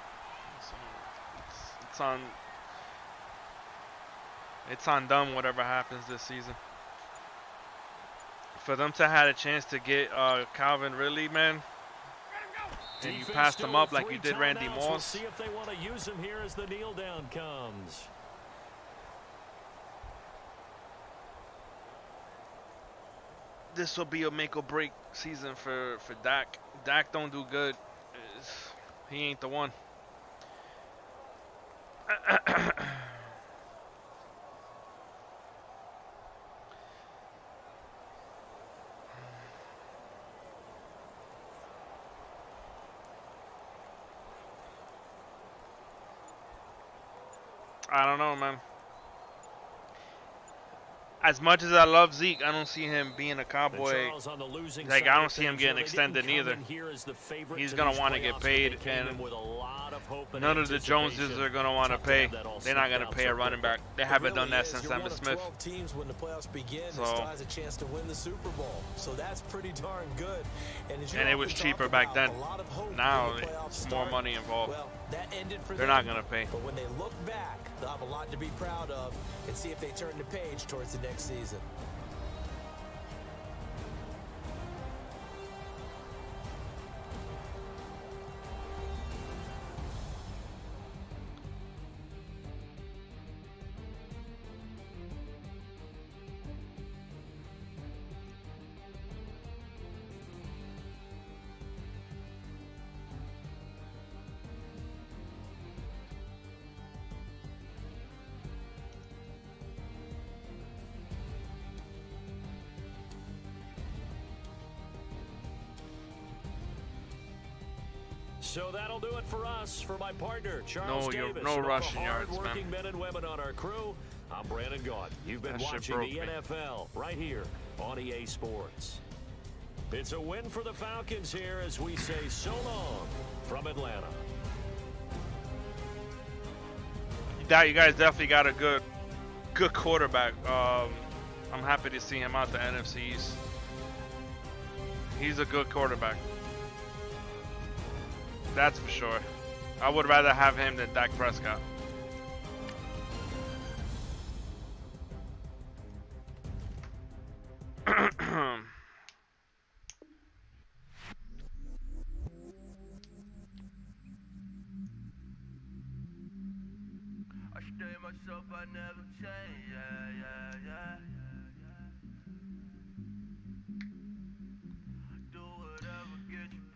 It's on them, whatever happens this season. For them to have a chance to get Calvin Ridley, man, and you passed him up like you did Randy Moss. We'll see if they want to use him here as the kneel down comes. This will be a make or break season for Dak. Dak don't do good. He ain't the one. I don't know, man. As much as I love Zeke, I don't see him being a Cowboy. Like, I don't see him getting extended either. He's going to want to get paid, and none of the Joneses are going to want to pay. They're not going to pay a running back. They haven't done that since Emmitt Smith. So that's pretty darn good. And it was cheaper back then. Now it's more money involved. They're not going to pay. But when they look back, they'll have a lot to be proud of and see if they turn the page towards the next season. So that'll do it for us. For my partner, Charles Davis. No rushing yards, man. Hard-working men and women on our crew, I'm Brandon Gaudin. You've been watching the NFL right here on EA Sports. It's a win for the Falcons here as we say so long from Atlanta. You guys definitely got a good quarterback. I'm happy to see him out the NFC East. He's a good quarterback. That's for sure. I would rather have him than Dak Prescott.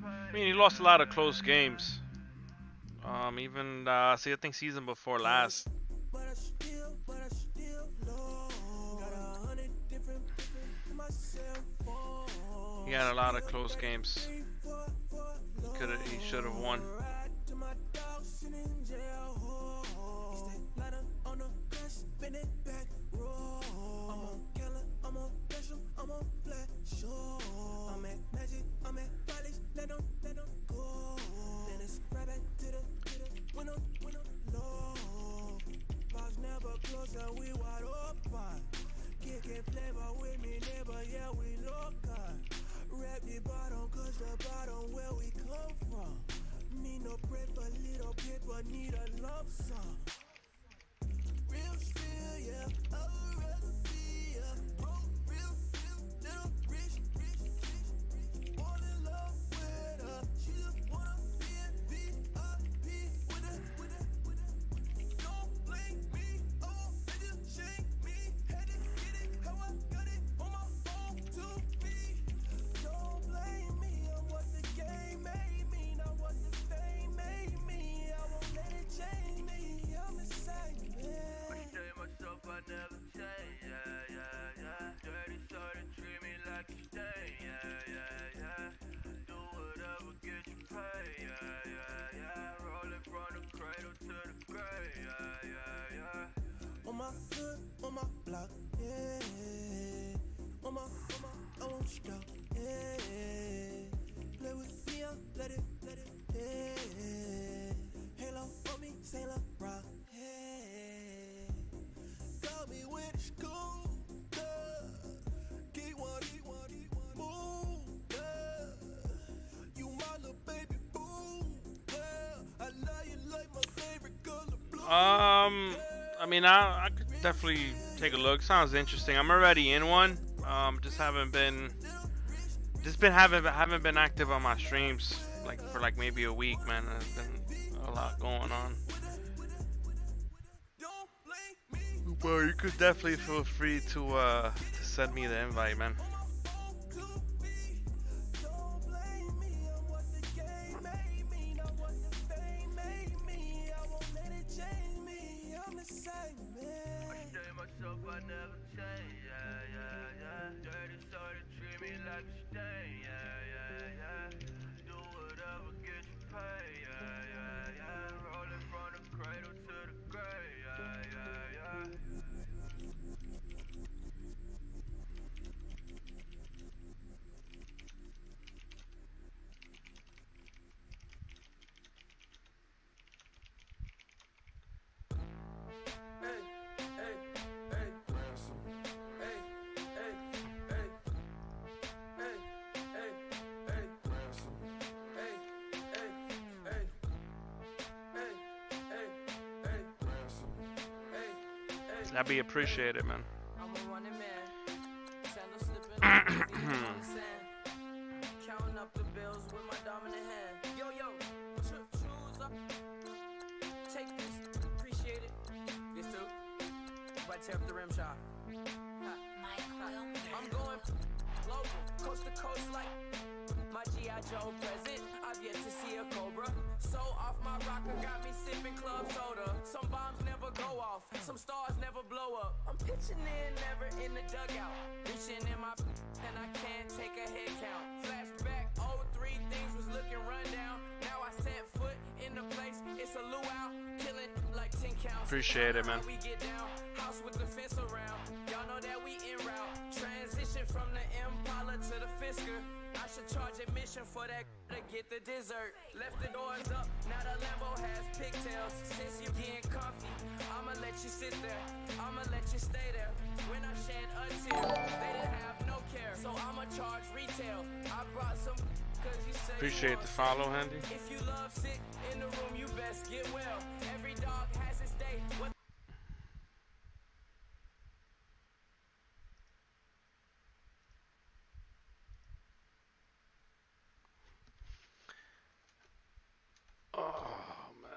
I mean, he lost a lot of close games. Even see, I think season before last. He had a lot of close games. He should have won. On my block, yeah. On my, I won't stop, yeah. Play with me, let it, yeah. Halo on me, Sailor Rock, yeah. Got me with school, Get one, move, yeah. You my little baby boo, yeah. I love you like my favorite color blue. I mean, I could definitely take a look. Sounds interesting. I'm already in one. Just haven't been active on my streams for maybe a week, man. There's been a lot going on. Well, you could definitely feel free to send me the invite, man. That'd be appreciated, man. Counting up the bills with my dominant hand. Yo, choose up. Take this, appreciate it. This too. Right, tear up the rim shot. I'm going global, coast to coast like my G.I. Joe present. I've yet to see a Cobra. So off my rocker got me sipping club soda. Some bombs never go off, some stars never blow up. I'm pitching in, never in the dugout. Reaching in my and I can't take a head count. Flashback, 03, things was looking run down. Now I set foot in the place, it's a luau. Killing like 10 counts. Appreciate it, man. We get down, house with the fence around. Y'all know that we en route. Transition from the Impala to the Fisker. I should charge admission for that to get the dessert. Left the doors up, now the Lambo has pigtails. Since you getting comfy, I'ma let you sit there. I'ma let you stay there. When I shed a tear, they didn't have no care. So I'ma charge retail. I brought some cause you say appreciate the follow, Handy. If you love sick in the room, you best get well. Every dog has its day. Oh, man.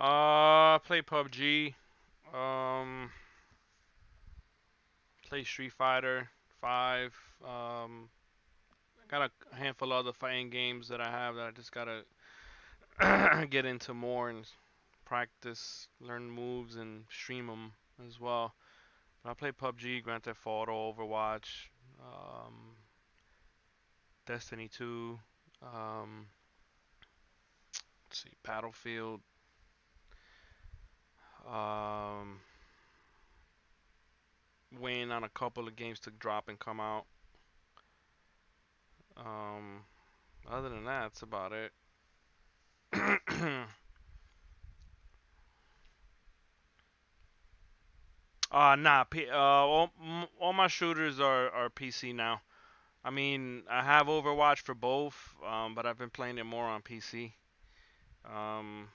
Play PUBG. Um, play Street Fighter 5. Got a handful of other fighting games that I have that I just gotta get into more and practice, learn moves, and stream them as well. But I play PUBG, Grand Theft Auto, Overwatch, um, Destiny 2, let's see, Battlefield, um, waiting on a couple of games to drop and come out. Um, Other than that, that's about it. Nah. All my shooters are PC now. I mean, I have Overwatch for both, but I've been playing it more on PC. Um,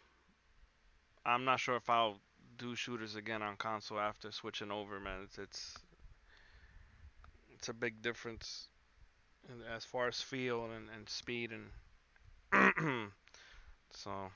I'm not sure if I'll do shooters again on console after switching over, man. It's a big difference as far as feel and speed and so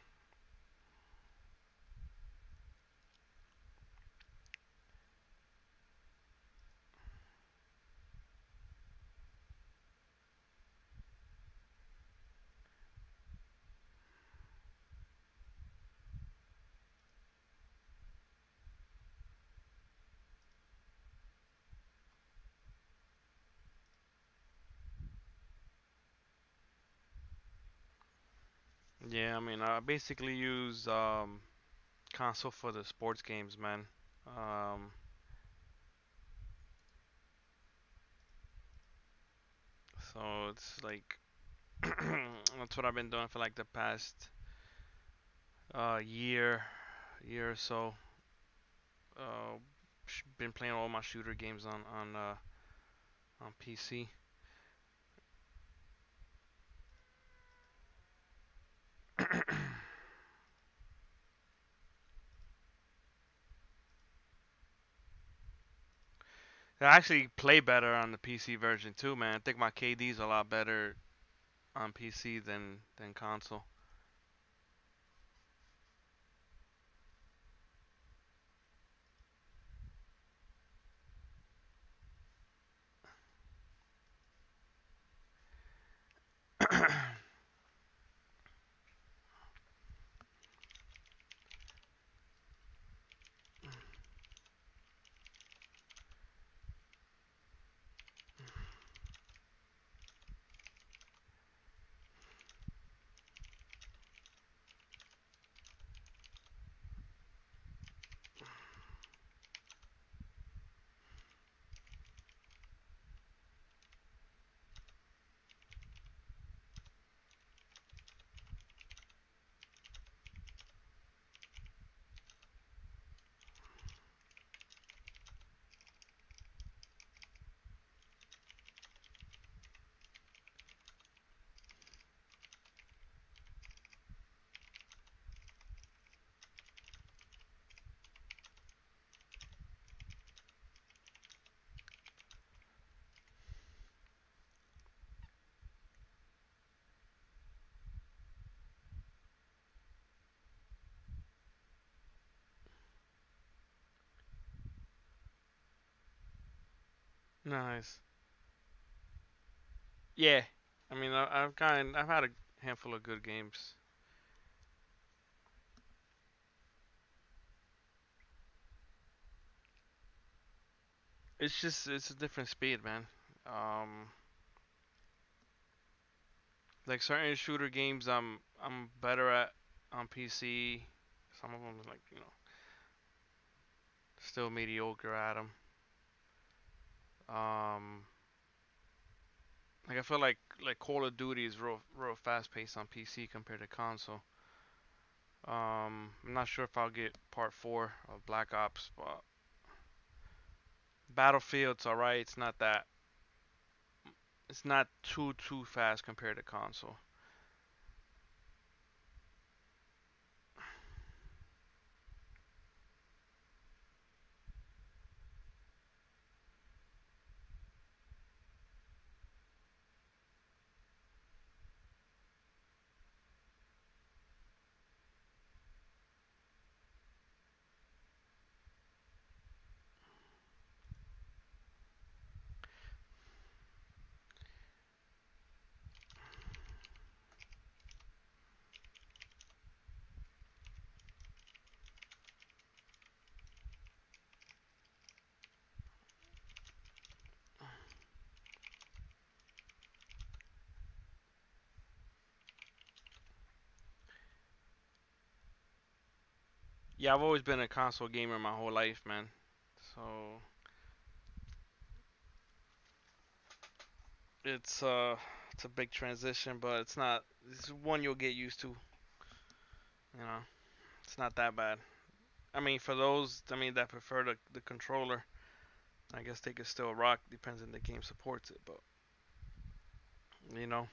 yeah. I mean, I basically use console for the sports games, man. Um, so it's like that's what I've been doing for like the past year or so. Uh, been playing all my shooter games on PC. I actually play better on the PC version too, man. I think my KD's a lot better on PC than console. Nice. Yeah. I mean, I've had a handful of good games. It's a different speed, man. Um, like certain shooter games, I'm better at on PC. Some of them, like still mediocre at them. Um, like I feel like Call of Duty is real fast paced on PC compared to console. I'm not sure if I'll get Part 4 of Black Ops, but Battlefield's alright. It's not too fast compared to console. Yeah, I've always been a console gamer my whole life, man. So it's a big transition, but it's not. It's one you'll get used to. You know, it's not that bad. I mean, for those, that prefer the controller, I guess they could still rock. Depends on the game supports it, but you know.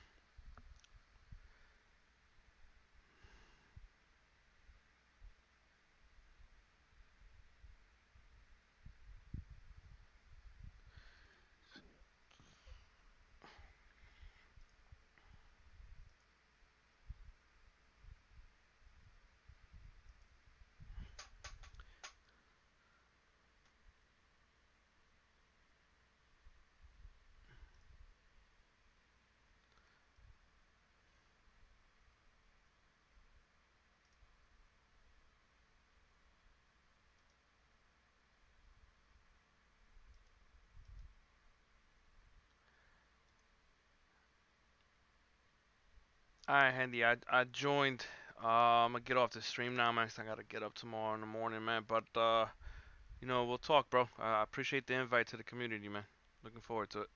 Alright, Handy. I joined. I'm gonna get off the stream now, man. 'Cause I gotta get up tomorrow in the morning, man. But we'll talk, bro. I appreciate the invite to the community, man. Looking forward to it.